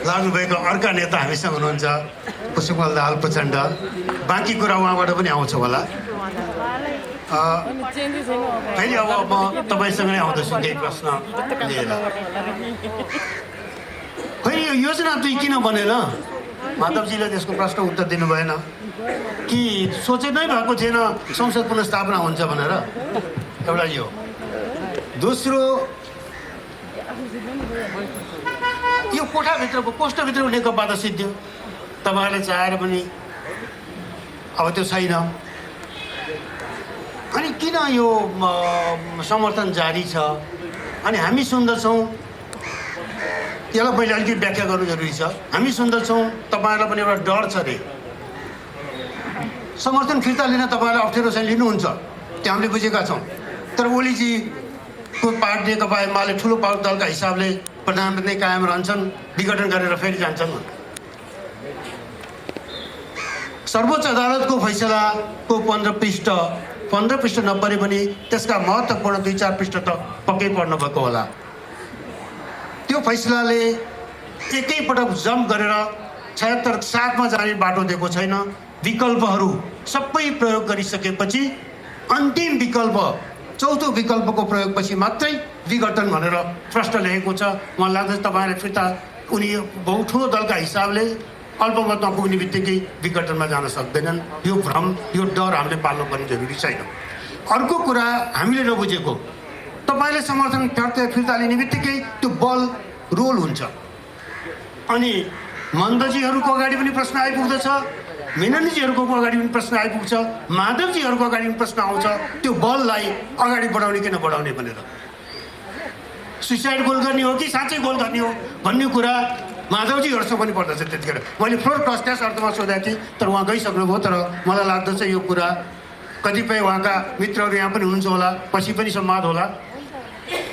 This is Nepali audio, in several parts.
लाग्नुभएको अर्का नेता हामीसँग हुनुहुन्छ पुष्पकमल दाहाल प्रचण्ड। बाँकी कुरा उहाँबाट पनि आउँछ होला। फेरि अब म तपाईँसँग नै आउँदैछु केही प्रश्न लिएर। फेरि यो योजना 2 किन बनेन? माधवजीले त्यसको प्रश्न उत्तर दिनु भएन कि सोचे नै भएको थिएन संसद पुनर्स्थापना हुन्छ भनेर। एउटा यो। दोस्रो, यो कोठाभित्रको पोस्टभित्रको नेकपा त सिद्धियो। तपाईँहरूले चाहेर पनि अब त्यो छैन। अनि किन यो समर्थन जारी छ? अनि हामी सुन्दछौँ, यसलाई पहिले अलिकति व्याख्या गर्नु जरुरी छ। हामी सुन्दछौँ तपाईँहरूलाई पनि एउटा डर छ अरे समर्थन फिर्ता लिन तपाईँहरूले अप्ठ्यारो चाहिँ लिनुहुन्छ, त्यो हामीले बुझेका छौँ। तर ओलीजीको पार्टी नेकपा एमाले ठुलो दलका हिसाबले प्रधानमन्त्री कायम रहन्छन्, विघटन गरेर फेरि जान्छन्। सर्वोच्च अदालतको फैसलाको 15 पृष्ठ नपरे पनि त्यसका महत्त्वपूर्ण 2-4 पृष्ठ त पक्कै पढ्नु भएको होला। त्यो फैसलाले एकैपटक जम्प गरेर 76-7 मा जाने बाटो दिएको छैन। विकल्पहरू सबै प्रयोग गरिसकेपछि अन्तिम विकल्प, चौथो विकल्पको प्रयोगपछि मात्रै विघटन भनेर प्रश्न लेखेको छ। मलाई लाग्छ तपाईँहरूले फिर्ता उनी बहुत ठुलो दलका हिसाबले अल्पमतमा पुग्ने बित्तिकै विघटनमा जान सक्दैनन्। यो भ्रम, यो डर हामीले पाल्नुपर्ने जरुरी छैन। अर्को कुरा हामीले नबुझेको, तपाईँले समर्थन फिर्ता लिने बित्तिकै त्यो बल रोल हुन्छ। अनि मन्दजीहरूको अगाडि पनि प्रश्न आइपुग्दछ, मेननजीहरूको अगाडि पनि प्रश्न आइपुग्छ, माधवजीहरूको अगाडि पनि प्रश्न आउँछ, त्यो बललाई अगाडि बढाउने कि नबढाउने भनेर। सुसाइड गोल गर्ने हो कि साँच्चै गोल गर्ने हो भन्ने कुरा माधवजीहरूसँग पनि पर्दछ। त्यतिखेर मैले फ्लोर क्रस त्यस अर्थमा सोधेको थिएँ, तर उहाँ गइसक्नुभयो। तर मलाई लाग्दछ यो कुरा कतिपय उहाँका मित्रहरू यहाँ पनि हुनुहुन्छ होला, पछि पनि संवाद होला।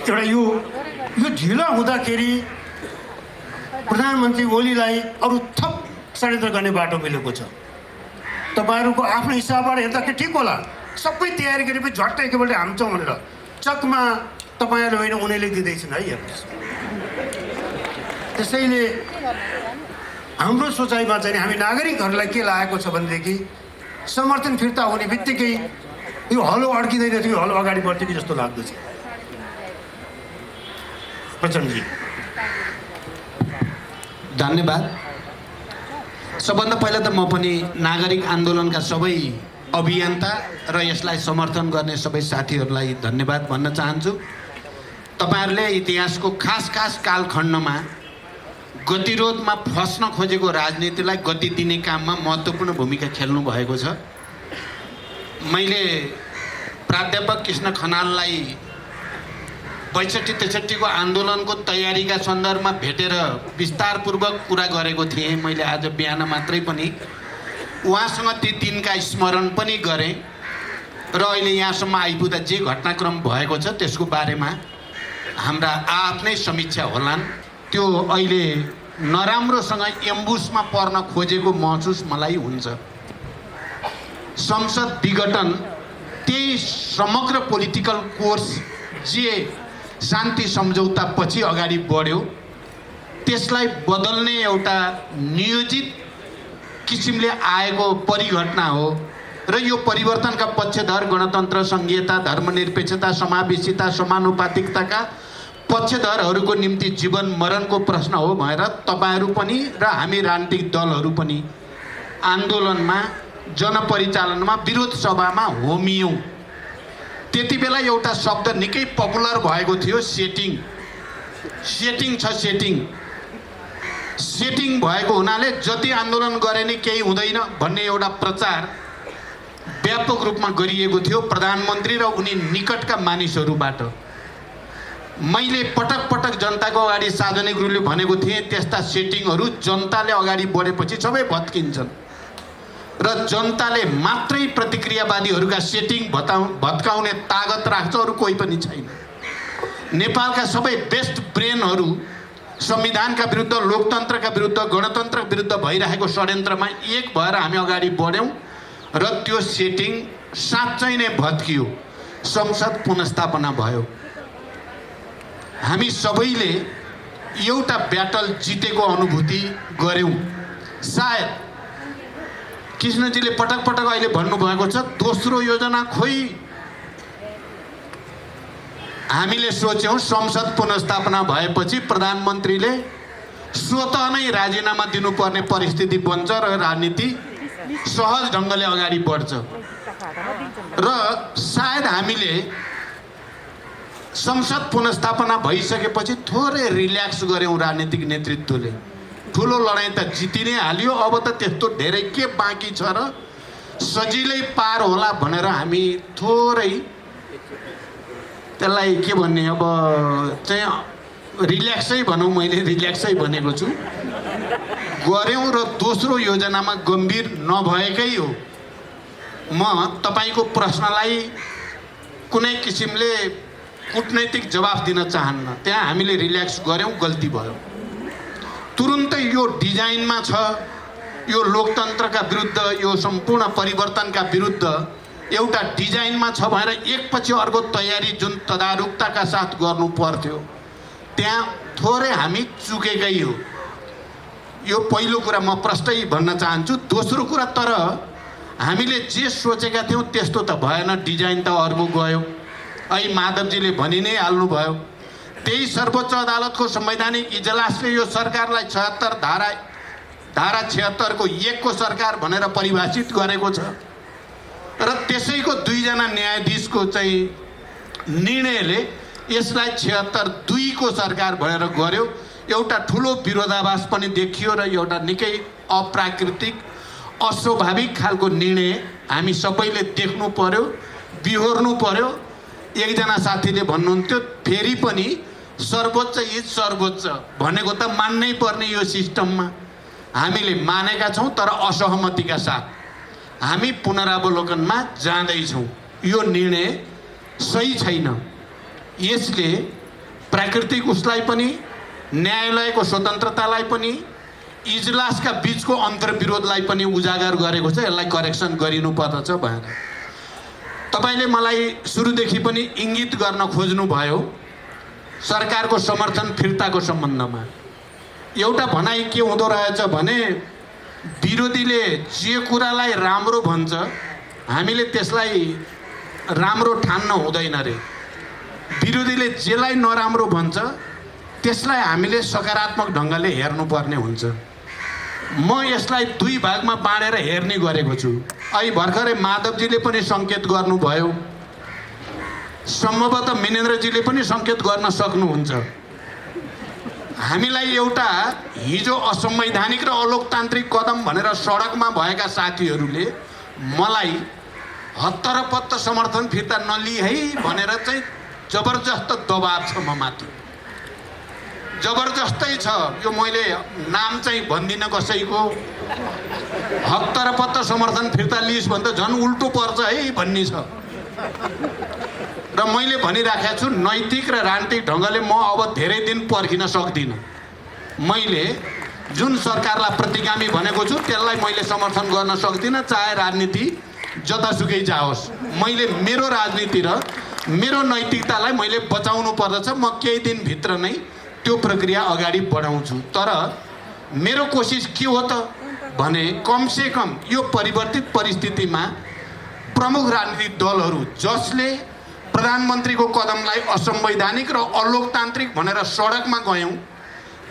एउटा यो ढिलो हुँदाखेरि प्रधानमन्त्री ओलीलाई अरू थप षड्यन्त्र गर्ने बाटो मिलेको छ। तपाईँहरूको आफ्नो हिसाबबाट हेर्दाखेरि ठिक होला, सबै तयारी गरेपछि झट्ट एकैपल्ट हाम्छौँ भनेर चकमा तपाईँहरू होइन उनीहरूले दिँदैछन् है। हेर्नुहोस्, त्यसैले हाम्रो सोचाइमा चाहिँ हामी नागरिकहरूलाई के लागेको छ भनेदेखि समर्थन फिर्ता हुने बित्तिकै यो हलो अड्किँदैन थियो, हलो अगाडि बढ्थ्यो कि जस्तो लाग्दछ। प्रचण्डजी धन्यवाद। सबभन्दा पहिला त म पनि नागरिक आन्दोलनका सबै अभियन्ता र यसलाई समर्थन गर्ने सबै साथीहरूलाई धन्यवाद भन्न चाहन्छु। तपाईहरूले इतिहासको खास कालखण्डमा गतिरोधमा फस्न खोजेको राजनीतिलाई गति दिने काममा महत्त्वपूर्ण भूमिका खेल्नु भएको छ। मैले प्राध्यापक कृष्ण खनाललाई 62-63 को आन्दोलनको तयारीका सन्दर्भमा भेटेर विस्तारपूर्वक कुरा गरेको थिएँ। मैले आज बिहान मात्रै पनि उहाँसँग ती दिनका स्मरण पनि गरेँ र अहिले यहाँसम्म आइपुग्दा जे घटनाक्रम भएको छ त्यसको बारेमा हाम्रा आफ्नै समीक्षा होलान्। त्यो अहिले नराम्रोसँग एम्बुसमा पर्न खोजेको महसुस मलाई हुन्छ। संसद विघटन त्यही समग्र पोलिटिकल कोर्स जे शान्ति सम्झौता पछि अगाडि बढ्यो त्यसलाई बदल्ने एउटा नियोजित किसिमले आएको परिघटना हो र यो परिवर्तनका पक्षधर गणतन्त्र, संघीयता, धर्मनिरपेक्षता, समावेशिता, समानुपातिकताका पक्षधरहरूको निम्ति जीवन मरणको प्रश्न हो भनेर तपाईहरू पनि र हामी राजनीतिक दलहरू पनि आन्दोलनमा, जनपरिचालनमा, विरोध सभामा होमियौँ। त्यति बेला एउटा शब्द निकै पपुलर भएको थियो, सेटिङ छ। सेटिङ भएको हुनाले जति आन्दोलन गरे नि केही हुँदैन भन्ने एउटा प्रचार व्यापक रूपमा गरिएको थियो प्रधानमन्त्री र उनी निकटका मानिसहरूबाट। मैले पटक जनताको अगाडि सार्वजनिक रूपले भनेको थिएँ, त्यस्ता सेटिङहरू जनताले अगाडि बढेपछि सबै भत्किन्छन् र जनताले मात्रै प्रतिक्रियावादीहरूका सेटिङ भत्काउने तागत राख्छ, अरू कोही पनि छैन। नेपालका सबै बेस्ट ब्रेनहरू संविधानका विरुद्ध, लोकतन्त्रका विरुद्ध, गणतन्त्रका विरुद्ध भइरहेको षड्यन्त्रमा एक भएर हामी अगाडि बढ्यौँ र त्यो सेटिङ साँच्चै नै भत्कियो। संसद पुनर्स्थापना भयो। हामी सबैले एउटा ब्याटल जितेको अनुभूति गऱ्यौँ। सायद कृष्णजीले पटक पटक अहिले भन्नुभएको छ दोस्रो योजना खोइ हामीले सोच्यौँ संसद पुनर्स्थापना भएपछि प्रधानमन्त्रीले स्वतः नै राजीनामा दिनुपर्ने परिस्थिति बन्छ र राजनीति सहज ढङ्गले अगाडि बढ्छ र सायद हामीले संसद पुनर्स्थापना भइसकेपछि थोरै रिल्याक्स गऱ्यौँ। राजनीतिक नेतृत्वले ठुलो लडाइँ त जिति नै हाल्यो, अब त त्यस्तो धेरै के बाँकी छ र सजिलै पार होला भनेर हामी थोरै त्यसलाई के भन्ने अब चाहिँ रिल्याक्सै भनौँ, मैले रिल्याक्सै भनेको छु, गऱ्यौँ र दोस्रो योजनामा गम्भीर नभएकै हो। म तपाईँको प्रश्नलाई कुनै किसिमले कूटनैतिक जवाफ दिन चाहन्न। त्यहाँ हामीले रिल्याक्स गऱ्यौँ, गल्ती भयो। तुरुन्तै यो डिजाइनमा छ, यो लोकतन्त्रका विरुद्ध, यो सम्पूर्ण परिवर्तनका विरुद्ध एउटा डिजाइनमा छ भनेर एकपछि अर्को तयारी जुन तदारुकताका साथ गर्नु पर्थ्यो त्यहाँ थोरै हामी चुकेकै हो। यो पहिलो कुरा म प्रष्टै भन्न चाहन्छु। दोस्रो कुरा, तर हामीले जे सोचेका थियौँ त्यस्तो त भएन, डिजाइन त अर्को गयो। अहिले माधवजीले भनि नै हाल्नुभयो, त्यही सर्वोच्च अदालतको संवैधानिक इजलासले यो सरकारलाई 76 धारा 76 को 1 को सरकार भनेर परिभाषित गरेको छ र त्यसैको 2 जना न्यायाधीशको चाहिँ निर्णयले यसलाई 76(2) को सरकार भनेर गर्यो। एउटा ठुलो विरोधाभास पनि देखियो र एउटा निकै अप्राकृतिक अस्वाभाविक खालको निर्णय हामी सबैले देख्नु पर्यो, बिहोर्नु पर्यो। एकजना साथीले भन्नुहुन्थ्यो फेरि पनि सर्वोच्च इज सर्वोच्च भनेको त मान्नै पर्ने यो सिस्टममा हामीले मानेका छौँ, तर असहमतिका साथ हामी पुनरावलोकनमा जाँदैछौँ। यो निर्णय सही छैन। यसले प्राकृतिक उसलाई पनि, न्यायालयको स्वतन्त्रतालाई पनि, इजलासका बीचको अन्तर्विरोधलाई पनि उजागर गरेको छ। यसलाई करेक्सन गरिनुपर्दछ भनेर तपाईँले मलाई सुरुदेखि पनि इङ्गित गर्न खोज्नुभयो सरकारको समर्थन फिर्ताको सम्बन्धमा। एउटा भनाइ के हुँदो रहेछ भने विरोधीले जे कुरालाई राम्रो भन्छ हामीले त्यसलाई राम्रो ठान्न हुँदैन रे। विरोधीले जेलाई नराम्रो भन्छ त्यसलाई हामीले सकारात्मक ढङ्गले हेर्नुपर्ने हुन्छ। म यसलाई 2 भागमा बाँडेर हेर्ने गरेको छु। अहिले भर्खरै माधवजीले पनि सङ्केत गर्नुभयो, सम्भवतः मिनेन्द्रजीले पनि सङ्केत गर्न सक्नुहुन्छ। हामीलाई एउटा हिजो असंवैधानिक र अलोकतान्त्रिक कदम भनेर सडकमा भएका साथीहरूले मलाई हत्तरपत्त समर्थन फिर्ता नलिए है भनेर चाहिँ जबरजस्त दबाब छ म माथि, जबरजस्तै छ। यो मैले नाम चाहिँ भन्दिनँ कसैको, हत्तरपत्त समर्थन फिर्ता लिइस् भने त झन् उल्टो पर्छ है भन्ने छ। र मैले भनिराखेको छु नैतिक र राजनीतिक ढङ्गले म अब धेरै दिन पर्खिन सक्दिनँ। मैले जुन सरकारलाई प्रतिगामी भनेको छु त्यसलाई मैले समर्थन गर्न सक्दिनँ, चाहे राजनीति जतासुकै जाओस्। मैले मेरो राजनीति र मेरो नैतिकतालाई मैले बचाउनु पर्दछ। म केही दिनभित्र नै त्यो प्रक्रिया अगाडि बढाउँछु। तर मेरो कोसिस के हो त भने कमसे कम यो परिवर्तित परिस्थितिमा प्रमुख राजनीतिक दलहरू जसले प्रधानमन्त्रीको कदमलाई असंवैधानिक र अलोकतान्त्रिक भनेर सडकमा गयौँ,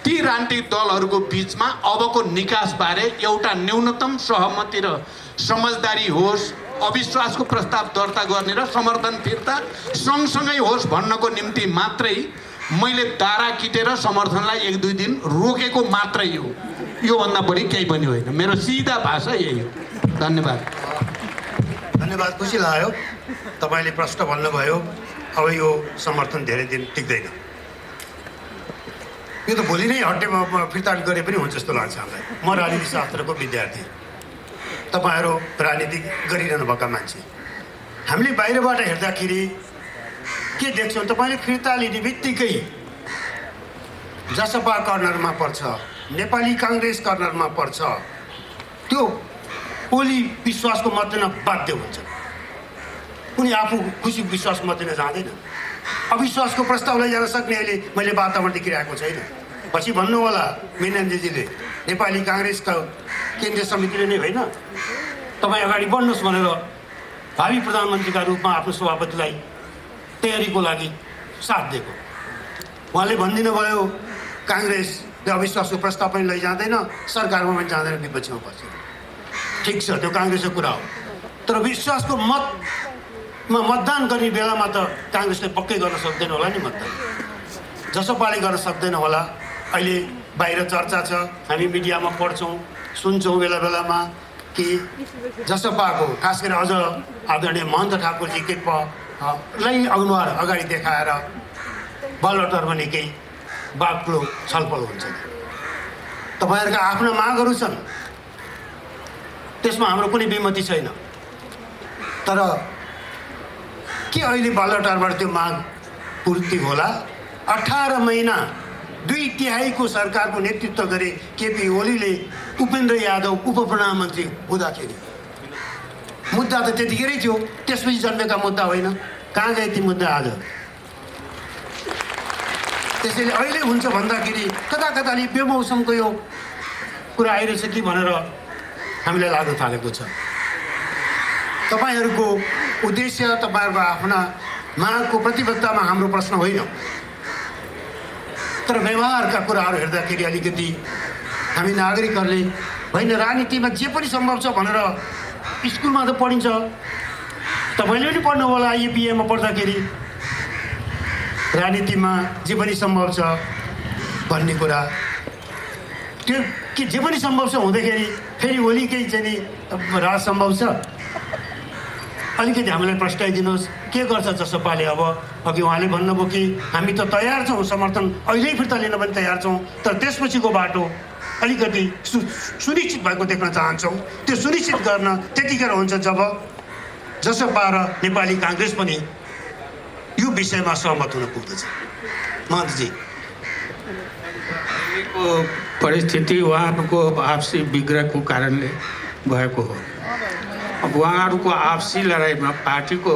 ती राजनीतिक दलहरूको बिचमा अबको निकासबारे एउटा न्यूनतम सहमति र समझदारी होस्, अविश्वासको प्रस्ताव दर्ता गर्ने र समर्थन फिर्ता सँगसँगै होस् भन्नको निम्ति मात्रै मैले दारा किटेर समर्थनलाई 1-2 दिन रोकेको मात्रै हो। योभन्दा बढी केही पनि होइन। मेरो सिधा भाषा यही हो। धन्यवाद। धन्यवाद। खुसी लाग्यो तपाईँले प्रश्न भन्नुभयो। अब यो समर्थन धेरै दिन टिक्दैन, यो त भोलि नै हट्टेमा फिर्ता गरे पनि हुन्छ जस्तो लाग्छ हामीलाई। म राजनीति शास्त्रको विद्यार्थी, तपाईँहरू राजनीति गरिरहनु भएका मान्छे। हामीले बाहिरबाट हेर्दाखेरि के देख्छौँ, तपाईँले फिर्ता लिने बित्तिकै जसपा कर्नरमा पर्छ, नेपाली काङ्ग्रेस कर्नरमा पर्छ, त्यो ओली विश्वासको मतमा बाध्य हुन्छ। उनी आफू खुसी विश्वासको मतमा जाँदैन। अविश्वासको प्रस्ताव लैजान सक्ने अहिले मैले वातावरण देखिरहेको छैन। पछि भन्नु होला मीनाञ्जीले नेपाली काङ्ग्रेसका केन्द्रीय समितिले नै होइन तपाईँ अगाडि बढ्नुहोस् भनेर भावी प्रधानमन्त्रीका रूपमा आफ्नो सभापतिलाई तयारीको लागि साथ दिएको। उहाँले भनिदिनु भयो काङ्ग्रेसले अविश्वासको प्रस्ताव पनि लैजाँदैन, सरकारमा पनि जाँदैन, विपक्षमा बस्छ। ठिक छ, त्यो काङ्ग्रेसको कुरा हो। तर विश्वासको मतमा मतदान गर्ने बेलामा त काङ्ग्रेसले पक्कै गर्न सक्दैन होला नि मतदान। जसपाले गर्न सक्दैन होला। अहिले बाहिर चर्चा छ, हामी मिडियामा पढ्छौँ सुन्छौँ बेला बेलामा कि जसपाको खास गरी अझ आदरणीय महन्त ठाकुरजी के लाई अनुहार अगाडि देखाएर बलवटरमा निकै बाक्लो छलफल हुन्छ। तपाईँहरूका आफ्ना मागहरू छन्, त्यसमा हाम्रो कुनै विमति छैन। तर के अहिले बलवटारबाट त्यो माग पूर्ति होला? 18 महिना 2/3 सरकारको नेतृत्व गरे केपी ओलीले उपेन्द्र यादव उपप्रधानमन्त्री हुँदाखेरि मुद्दा त त्यतिखेरै थियो, त्यसपछि जन्मेका मुद्दा होइन। कहाँ गए ती मुद्दा आज? त्यसैले अहिले हुन्छ भन्दाखेरि कता कताले बेमौसमको यो कुरा आइरहेछ कि भनेर हामीलाई लाग्न थालेको छ। तपाईँहरूको उद्देश्य, तपाईँहरूको आफ्ना मागको प्रतिबद्धतामा हाम्रो प्रश्न होइन, तर व्यवहारका कुराहरू हेर्दाखेरि अलिकति हामी नागरिकहरूले होइन राजनीतिमा जे पनि सम्भव छ भनेर स्कुलमा त पढिन्छ, तपाईँले पनि पढ्नु होला आइएपिएमा पढ्दाखेरि राजनीतिमा जे पनि सम्भव छ भन्ने कुरा। त्यो के जे पनि सम्भव छ हुँदाखेरि फेरि ओलीकै चाहिँ नि राज सम्भव छ? अलिकति हामीलाई प्रस्ताइदिनुहोस् के गर्छ जसपाले? अब अघि उहाँले भन्नुभयो कि हामी त तयार छौँ, समर्थन अहिले फिर्ता लिन पनि तयार छौँ, तर त्यसपछिको बाटो अलिकति सुनिश्चित भएको देख्न चाहन्छौँ। त्यो सुनिश्चित गर्न त्यतिखेर हुन्छ जब जसपा र नेपाली काङ्ग्रेस पनि यो विषयमा सहमत हुन पुग्दछ। महन्तजी, परिस्थिति उहाँहरूको आपसी विग्रहको कारणले भएको हो। अब उहाँहरूको आपसी लडाइँमा, पार्टीको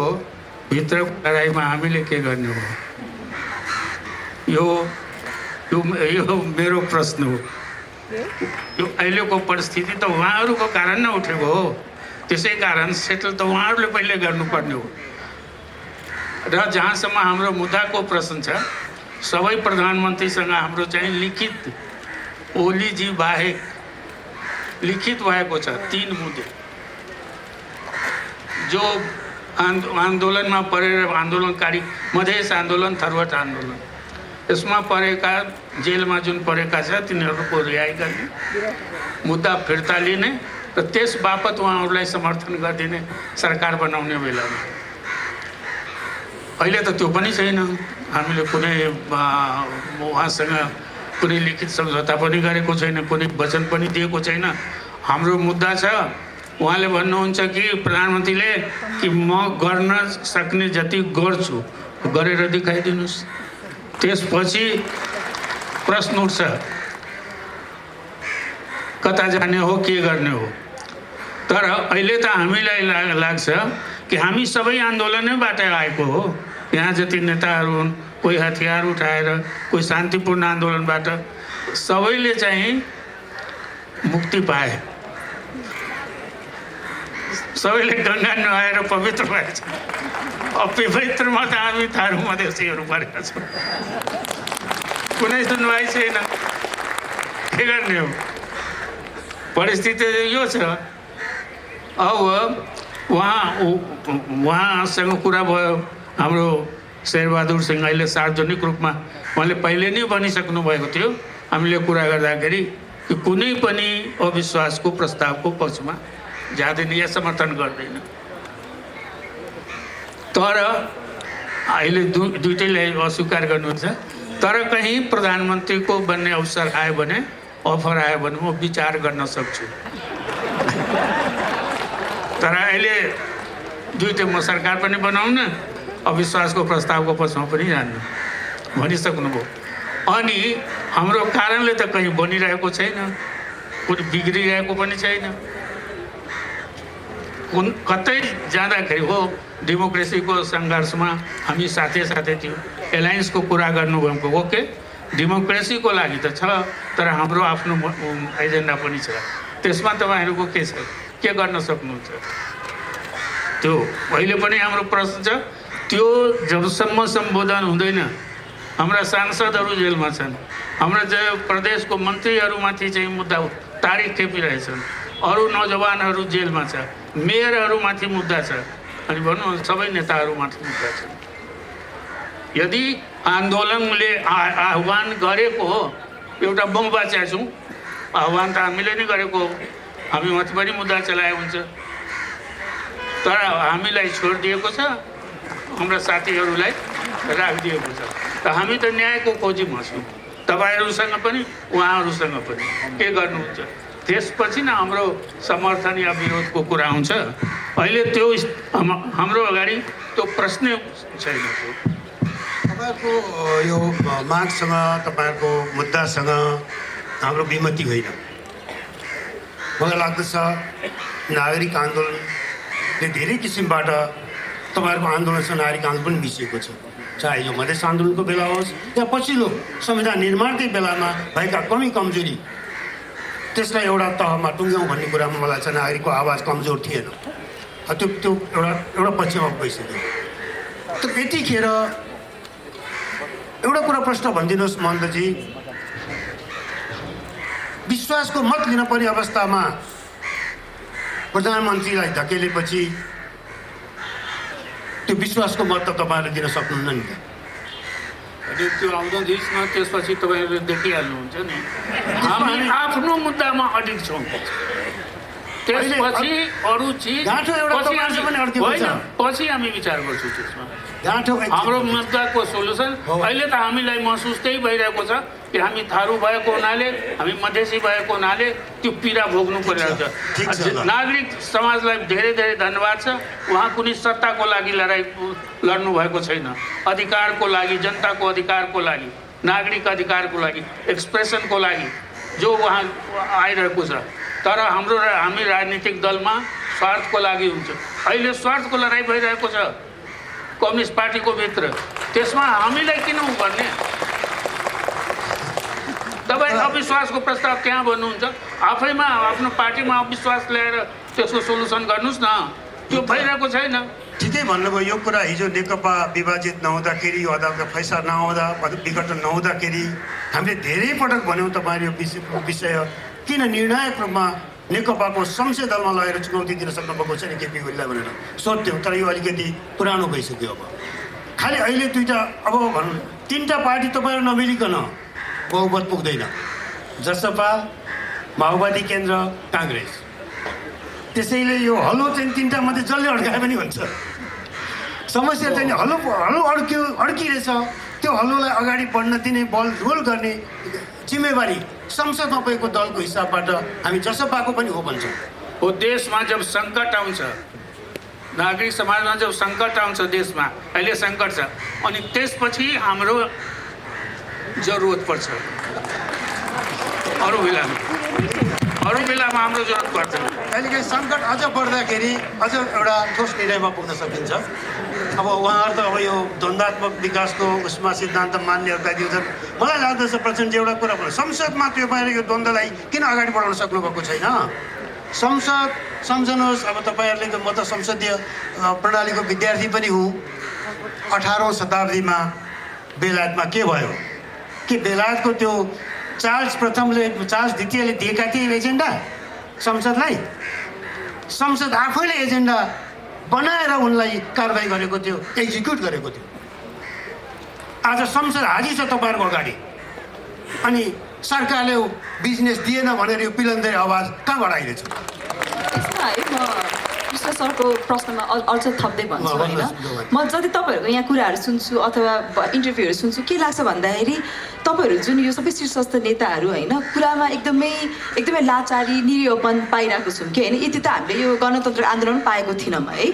भित्रको लडाइँमा हामीले के गर्ने हो? यो मेरो प्रश्न हो। यो अहिलेको परिस्थिति त उहाँहरूको कारण नै उठेको हो, त्यसै कारण सेटल त उहाँहरूले पहिले गर्नुपर्ने हो। र जहाँसम्म हाम्रो मुद्दाको प्रश्न छ, सबै प्रधानमन्त्रीसँग हाम्रो चाहिँ लिखित, ओलीजी बाहेक लिखित भएको छ 3 मुद्दे जो आन्दोलनमा परेर आन्दोलनकारी मधेस आन्दोलन, थरवट आन्दोलन, यसमा परेका जेलमा जुन परेका छ तिनीहरूको रिहाई गर्ने, मुद्दा फिर्ता लिने र त्यस बापत उहाँहरूलाई समर्थन गरिदिने सरकार बनाउने बेलामा। अहिले त त्यो पनि छैन। हामीले कुनै उहाँसँग कुनै लिखित सम्झौता पनि गरेको छैन, कुनै वचन पनि दिएको छैन। हाम्रो मुद्दा छ, उहाँले भन्नुहुन्छ कि प्रधानमन्त्रीले कि म गर्न सक्ने जति गर्छु, गरेर देखाइदिनुहोस्। त्यसपछि प्रश्न उठ्छ कता जाने हो, के गर्ने हो? तर अहिले त हामीलाई लाग्छ कि हामी सबै आन्दोलनैबाट आएको हो। यहाँ जति नेताहरू हुन्, कोही हतियार उठाएर, कोही शान्तिपूर्ण आन्दोलनबाट, सबैले चाहिँ मुक्ति पाए, सबैले गङ्गा नुहाएर पवित्र भएछ। अपवित्रमा त हामी थारू मधेसीहरू परेका छौँ। कुनै सुनवाई छैन, के गर्ने हो? परिस्थिति यो छ। अब उहाँसँग कुरा भयो हाम्रो शेरबहादुर सिंह, अहिले सार्वजनिक रूपमा उहाँले पहिले नै भनिसक्नु भएको थियो हामीले कुरा गर्दाखेरि कि कुनै पनि अविश्वासको प्रस्तावको पक्षमा जाँदैन या समर्थन गर्दैन। तर अहिले दुईटैलाई अस्वीकार गर्नुहुन्छ। तर कहीँ प्रधानमन्त्रीको बन्ने अवसर आयो भने, अफर आयो भने म विचार गर्न सक्छु। तर अहिले दुईटै म सरकार पनि बनाउन, अविश्वासको प्रस्तावको पक्षमा पनि जान्नु भनिसक्नुभयो। अनि हाम्रो कारणले त कहीँ बनिरहेको छैन, कुनै बिग्रिरहेको पनि छैन। कतै जाँदाखेरि हो डेमोक्रेसीको सङ्घर्षमा हामी साथै साथै थियो। एलायन्सको कुरा गर्नुभएको ओके, डेमोक्रेसीको लागि त छ, तर हाम्रो आफ्नो एजेन्डा पनि छ। त्यसमा तपाईँहरूको के छ, के गर्न सक्नुहुन्छ? त्यो अहिले पनि हाम्रो प्रश्न छ। त्यो जबसम्म सम्बोधन हुँदैन, हाम्रा सांसदहरू जेलमा छन्, हाम्रा प्रदेशको मन्त्रीहरूमाथि चाहिँ मुद्दा तारिख खेपिरहेछन्, अरू नौजवानहरू जेलमा छ, मेयरहरूमाथि मुद्दा छ, अनि भनौँ सबै नेताहरूमाथि मुद्दा छ। यदि आन्दोलनले आह्वान गरेको हो, एउटा बहुबाचा छौँ, आह्वान त हामीले नै गरेको हो, हामीमाथि पनि मुद्दा चलाए हुन्छ, तर हामीलाई छोडिदिएको छ, हाम्रा साथीहरूलाई राखिदिएको छ। त हामी त न्यायको खोजीमा छौँ, तपाईँहरूसँग पनि उहाँहरूसँग पनि। के गर्नुहुन्छ? त्यसपछि न हाम्रो समर्थन या विरोधको कुरा हुन्छ। अहिले त्यो हाम्रो अगाडि त्यो प्रश्नै छैन। तपाईँहरूको यो मागसँग, तपाईँहरूको मुद्दासँग हाम्रो विमति होइन। मलाई लाग्दछ नागरिक आन्दोलनले धेरै किसिमबाट तपाईँहरूको आन्दोलनसँग नागरिक आन्दोलन पनि मिसिएको छ। चाहे यो मधेस आन्दोलनको बेला होस् या पछिल्लो संविधान निर्माणकै बेलामा भएका कमी कमजोरी, त्यसलाई एउटा तहमा टुङ्ग्याउँ भन्ने कुरामा मलाई चाहिँ नागरिकको आवाज कमजोर थिएन। त्यो त्यो एउटा पक्षमा गइसक्यो। त यतिखेर एउटा कुरा प्रश्न भनिदिनुहोस् महन्तजी, विश्वासको मत लिन पर्ने अवस्थामा प्रधानमन्त्रीलाई धकेलेपछि त्यो विश्वासको मत त तपाईँहरूले दिन सक्नुहुन्न नि त। अनि त्यो आउँदो दिसमा त्यसपछि तपाईँहरूले देखिहाल्नुहुन्छ नि, हामी आफ्नो मुद्दामा अडिग छौँ। त्यसपछि अरू चिज पछि हामी विचार गर्छौँ त्यसमा। हाम्रो मुद्दाको सोल्युसन अहिले त हामीलाई महसुस त्यही भइरहेको छ कि हामी थारू भएको हुनाले, हामी मधेसी भएको हुनाले त्यो पीडा भोग्नु परिरहेको छ। नागरिक समाजलाई धेरै धेरै धन्यवाद छ, उहाँ कुनै सत्ताको लागि लड्नु भएको छैन, अधिकारको लागि, जनताको अधिकारको लागि, नागरिक अधिकारको लागि, एक्सप्रेसनको लागि जो उहाँ आइरहेको छ। तर हामी राजनीतिक दलमा स्वार्थको लागि हुन्छ। अहिले स्वार्थको लडाइँ भइरहेको छ कम्युनिस्ट पार्टीको भित्र, त्यसमा हामीलाई किन भन्ने? तपाईँ अविश्वासको प्रस्ताव त्यहाँ भन्नुहुन्छ, आफैमा आफ्नो पार्टीमा अविश्वास ल्याएर त्यसको सोल्युसन गर्नुहोस् न। त्यो भइरहेको छैन। ठिकै भन्नुभयो। यो कुरा हिजो नेकपा विभाजित नहुँदाखेरि, यो अदालतको फैसला नआउँदा, विघटन नहुँदाखेरि हामीले धेरै पटक भन्यौँ तपाईँहरू यो विषय किन निर्णायक रूपमा नेकपाको संसदीय दलमा लगेर चुनौती दिन सक्नुभएको छैन केपी ओलीलाई भनेर सोध्थ्यौँ। तर यो अलिकति पुरानो भइसक्यो। अब खालि अहिले दुईवटा, अब भनौँ तिनवटा पार्टी तपाईँहरू नमिलिकन बहुमत पुग्दैन। जसपा, माओवादी केन्द्र, काङ्ग्रेस। त्यसैले यो हलो चाहिँ तिनवटा मात्रै जसले अड्काए पनि हुन्छ। समस्या चाहिँ हलो अड्किरहेछ, त्यो हलोलाई अगाडि बढ्न दिने, बल रोल गर्ने जिम्मेवारी संसदमा भएको दलको हिसाबबाट हामी जसपाको पनि हो भन्छौँ। हो, देशमा जब सङ्कट आउँछ, नागरिक समाजमा जब सङ्कट आउँछ, देशमा अहिले सङ्कट छ, अनि त्यसपछि हाम्रो जरुरत पर्छ। अरू बेलामा हाम्रो जरुरत पर्छ। कहिलेकाहीँ सङ्कट अझ बढ्दाखेरि अझ एउटा ठोस निर्णयमा पुग्न सकिन्छ। अब उहाँहरू त अब यो द्वन्द्वात्मक विकासको उसमा सिद्धान्त मान्नेहरूका दिन्छन्। मलाई लाग्दछ प्रचण्डजी एउटा कुरा भन्नु, संसदमा त्यो बाहिर यो द्वन्द्वलाई किन अगाडि बढाउन सक्नुभएको छैन? संसद सम्झनुहोस्, अब तपाईँहरूले त, म त संसदीय प्रणालीको विद्यार्थी पनि हुँ। 18औँ शताब्दीमा बेलायतमा के भयो कि बेलायतको त्यो चार्ल्स द्वितीयले दिएका थिए एजेन्डा संसदलाई, संसद आफैले एजेन्डा बनाएर उनलाई कारवाही गरेको थियो, एक्जिक्युट गरेको थियो। आज संसद हाजिर छ तपाईँहरूको अगाडि, अनि सरकारले बिजनेस दिएन भनेर यो पिलन्दै आवाज कहाँबाट आइरहेछ? त्यसमा है म कृष्ण सरको प्रश्नमा अझ थप्दै भन्छु होइन। म जति तपाईँहरूको यहाँ कुराहरू सुन्छु अथवा इन्टरभ्यूहरू सुन्छु, के लाग्छ भन्दाखेरि तपाईँहरू जुन यो सबै शीर्षस्थ नेताहरू होइन, कुरामा एकदमै लाचारी, निरीहपन पाइरहेको छौँ कि होइन। यति त हामीले यो गणतन्त्र आन्दोलन पाएको थिएनौँ है।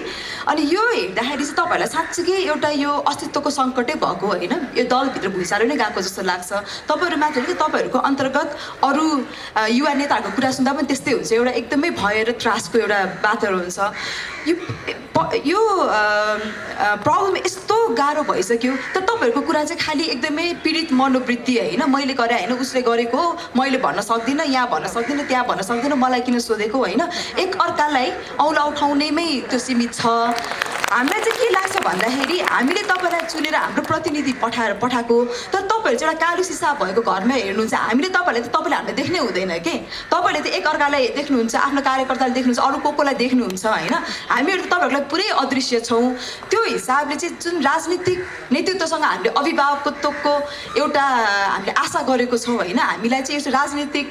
अनि यो हेर्दाखेरि चाहिँ तपाईँहरूलाई साँच्चीकै एउटा यो अस्तित्वको सङ्कटै भएको होइन, यो दलभित्र भुइँचालो नै गएको जस्तो लाग्छ। तपाईँहरू मात्र होइन, तपाईँहरूको अन्तर्गत अरू युवा नेताहरूको कुरा सुन्दा पनि त्यस्तै हुन्छ। एउटा एकदमै भय र त्रासको एउटा वातावरण हुन्छ। यो यो प्रब्लम यस्तो गाह्रो भइसक्यो त तपाईँहरूको कुरा चाहिँ खालि एकदमै पीडित मनोवृत्ति होइन, मैले गरे होइन उसले गरेको हो, मैले भन्न सक्दिनँ, यहाँ भन्न सक्दिनँ, त्यहाँ भन्न सक्दिनँ, मलाई किन सोधेको होइन, एक अर्कालाई औला उठाउनेमै त्यो सीमित छ। हामीलाई चाहिँ के लाग्छ भन्दाखेरि हामीले तपाईँलाई चुनेर हाम्रो प्रतिनिधि पठाएको, तर तपाईँहरू चाहिँ एउटा कालो सिसा भएको घरमा हेर्नुहुन्छ, हामीले तपाईँलाई हामीलाई देख्नै हुँदैन के, तपाईँले त एक अर्कालाई देख्नुहुन्छ, आफ्नो कार्यकर्ताले देख्नुहुन्छ, अरू कोलाई देख्नुहुन्छ होइन, हामीहरू त तपाईँहरूलाई पुरै अदृश्य छौँ। त्यो हिसाबले चाहिँ जुन राजनीतिक नेतृत्वसँग हामीले अभिभावकत्वको एउटा हामीले आशा गरेको छौँ होइन, हामीलाई चाहिँ यस्तो राजनीतिक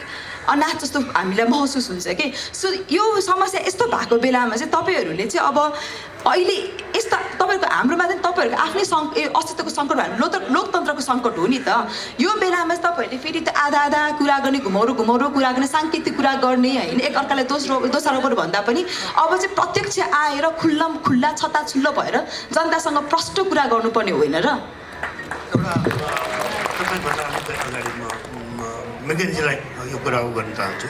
अनाथ जस्तो हामीलाई महसुस हुन्छ कि। सो यो समस्या यस्तो भएको बेलामा चाहिँ तपाईँहरूले चाहिँ अब अहिले यस्ता तपाईँहरूको हाम्रोमा चाहिँ तपाईँहरूको आफ्नै अस्तित्वको सङ्कट भयो, लोकतन्त्रको सङ्कट हो नि त। यो बेलामा चाहिँ तपाईँहरूले फेरि त आधा आधा कुरा गर्ने, घुमाउरो कुरा गर्ने, साङ्केतिक कुरा गर्ने होइन, एक अर्कालाई दोषारोपण भन्दा पनि अब चाहिँ प्रत्यक्ष आएर खुल्ला छताछुल्लो भएर जनतासँग प्रष्ट कुरा गर्नुपर्ने होइन र। मेकेन्जीलाई यो कुरा गर्न चाहन्छु।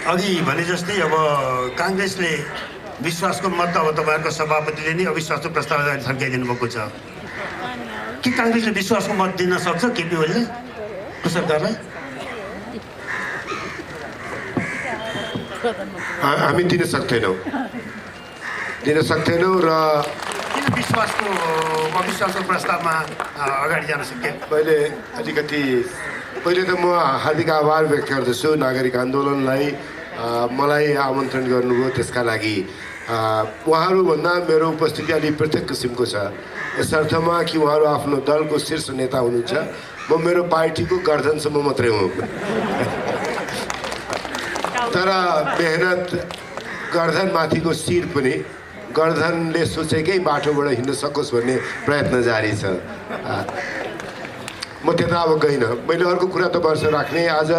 अघि भने जस्तै अब काङ्ग्रेसले विश्वासको मत अब तपाईँहरूको सभापतिले नै अविश्वासको प्रस्ताव थर्काइदिनु भएको छ कि काङ्ग्रेसले विश्वासको मत दिन सक्छ केपी ओलीले सरकारलाई? हामी दिन सक्दैनौँ र अविश्वासको प्रस्तावमा अगाडि जान सके। पहिले त म हार्दिक आभार व्यक्त गर्दछु नागरिक आन्दोलनलाई, मलाई आमन्त्रण गर्नुभयो त्यसका लागि। उहाँहरूभन्दा मेरो उपस्थिति अलिक पृथक किसिमको छ, यसर्थमा कि उहाँहरू आफ्नो दलको शीर्ष नेता हुनुहुन्छ, म मेरो पार्टीको गर्दनसम्म मात्रै हुँ। तर मेहनत गर्दनमाथिको शिर पनि गर्दनले सोचेकै बाटोबाट हिँड्न सकोस् भन्ने प्रयत्न जारी छ। म त्यता अब गइनँ। मैले अर्को कुरा तपाईँहरूसँग राख्ने, आज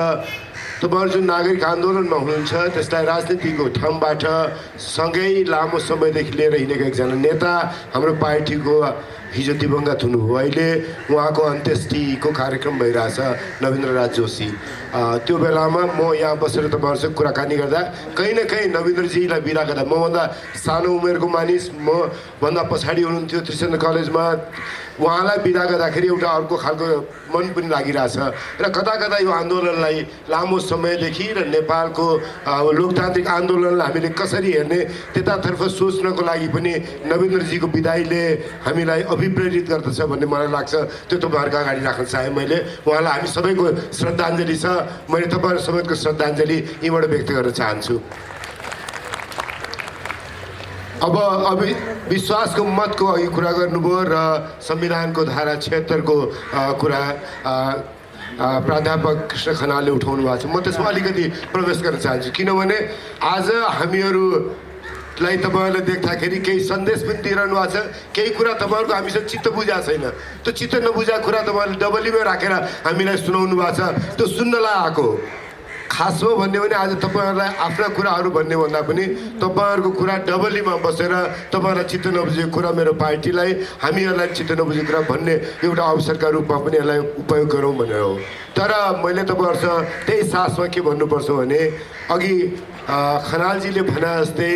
तपाईँहरू जुन नागरिक आन्दोलनमा हुनुहुन्छ त्यसलाई राजनीतिको ठाउँबाट सँगै लामो समयदेखि लिएर हिँडेको एकजना नेता हाम्रो पार्टीको हिजो दिवंगत हुनुभयो, अहिले उहाँको अन्त्येष्टिको कार्यक्रम भइरहेछ, नवीन्द्र राज जोशी। त्यो बेलामा म यहाँ बसेर तपाईँहरूसँग कुराकानी गर्दा कहीँ न कहीँ नवीन्द्रजीलाई बिदा गर्दा, मभन्दा सानो उमेरको मानिस, मभन्दा पछाडि हुनुहुन्थ्यो त्रिचन्द्र कलेजमा, उहाँलाई बिदा गर्दाखेरि एउटा अर्को खालको मन पनि लागिरहेछ र कता कता यो आन्दोलनलाई लामो समयदेखि र नेपालको लोकतान्त्रिक आन्दोलनलाई हामीले कसरी हेर्ने त्यतातर्फ सोच्नको लागि पनि नवीन्द्रजीको विदाईले हामीलाई अभिप्रेरित गर्दछ भन्ने मलाई लाग्छ। त्यो तपाईँहरूको अगाडि राख्न चाहेँ मैले। उहाँलाई हामी सबैको श्रद्धाञ्जली छ, मैले तपाईँहरू सबैको श्रद्धाञ्जली यहीँबाट व्यक्त गर्न चाहन्छु। अब विश्वासको मतको अघि कुरा गर्नुभयो र संविधानको धारा 76 को कुरा प्राध्यापक कृष्ण खनालले उठाउनु भएको छ। म त्यसमा अलिकति प्रवेश गर्न चाहन्छु, किनभने आज हामीहरूलाई तपाईँहरूले देख्दाखेरि केही सन्देश पनि दिइरहनु भएको छ, केही कुरा तपाईँहरूको हामीसँग चित्त बुझाएको छैन। त्यो चित्त नबुझाएको कुरा तपाईँहरूले डबलीमा राखेर हामीलाई सुनाउनु भएको छ, त्यो सुन्नलाई आएको। खासमा भन्ने भने आज तपाईँहरूलाई आफ्ना कुराहरू भन्ने भन्दा पनि तपाईँहरूको कुरा डबलीमा बसेर तपाईँहरूलाई चित्त नबुझेको कुरा मेरो पार्टीलाई, हामीहरूलाई चित्त नबुझेको कुरा भन्ने एउटा अवसरका रूपमा पनि यसलाई उपयोग गरौँ भनेर हो। तर मैले तपाईँहरूसँग त्यही सासमा के भन्नुपर्छ भने, अघि खनालजीले भने जस्तै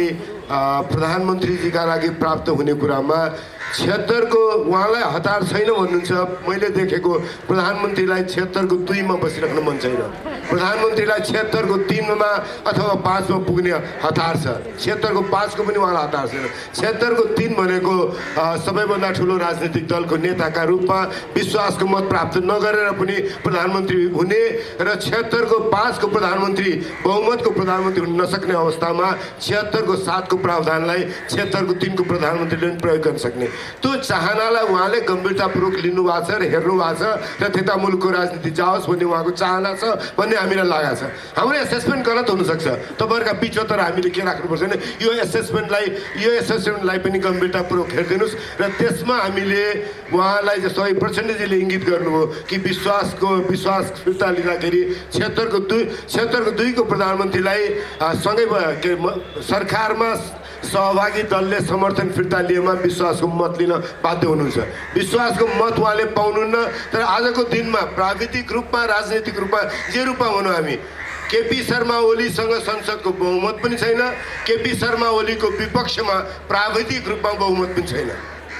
प्रधानमन्त्रीजीका लागि प्राप्त हुने कुरामा 76 को उहाँलाई हतार छैन भन्नुहुन्छ। मैले देखेको प्रधानमन्त्रीलाई 76 को 2 मा बसिराख्न मन छैन, प्रधानमन्त्रीलाई 76 को 3 मा अथवा 5 मा पुग्ने हतार छ। 76 को 5 को पनि उहाँलाई हतार छैन। 76 को 3 भनेको सबैभन्दा ठुलो राजनीतिक दलको नेताका रूपमा विश्वासको मत प्राप्त नगरेर पनि प्रधानमन्त्री हुने र 76 को 5 को प्रधानमन्त्री बहुमतको प्रधानमन्त्री हुन नसक्ने अवस्थामा 76 को 7 को प्रावधानलाई 76 को 3 को प्रधानमन्त्रीले पनि प्रयोग गर्न सक्ने त्यो चाहनालाई उहाँले गम्भीरतापूर्वक लिनु भएको छ र हेर्नु भएको छ र त्यता मुलुकको राजनीति जाओस् भन्ने उहाँको चाहना छ भन्ने हामीलाई लागेको छ। हाम्रो एसेसमेन्ट गलत हुनसक्छ, तपाईँहरूका बिचमा, तर हामीले के राख्नुपर्छ भने यो एसेसमेन्टलाई पनि गम्भीरतापूर्वक हेरिदिनुहोस् र त्यसमा हामीले उहाँलाई जस्तो प्रचण्डजीले इङ्गित गर्नुभयो कि विश्वास फिर्ता लिँदाखेरि 76 को 2 को प्रधानमन्त्रीलाई सँगै सरकारमा सहभागी दलले समर्थन फिर्ता लिएमा विश्वासको मत लिन बाध्य हुनुहुन्छ। विश्वासको मत उहाँले पाउनुहुन्न, तर आजको दिनमा प्राविधिक रूपमा, राजनीतिक रूपमा, जे रूपमा भनौँ हामी केपी शर्मा ओलीसँग संसदको बहुमत पनि छैन, केपी शर्मा ओलीको विपक्षमा प्राविधिक रूपमा बहुमत पनि छैन।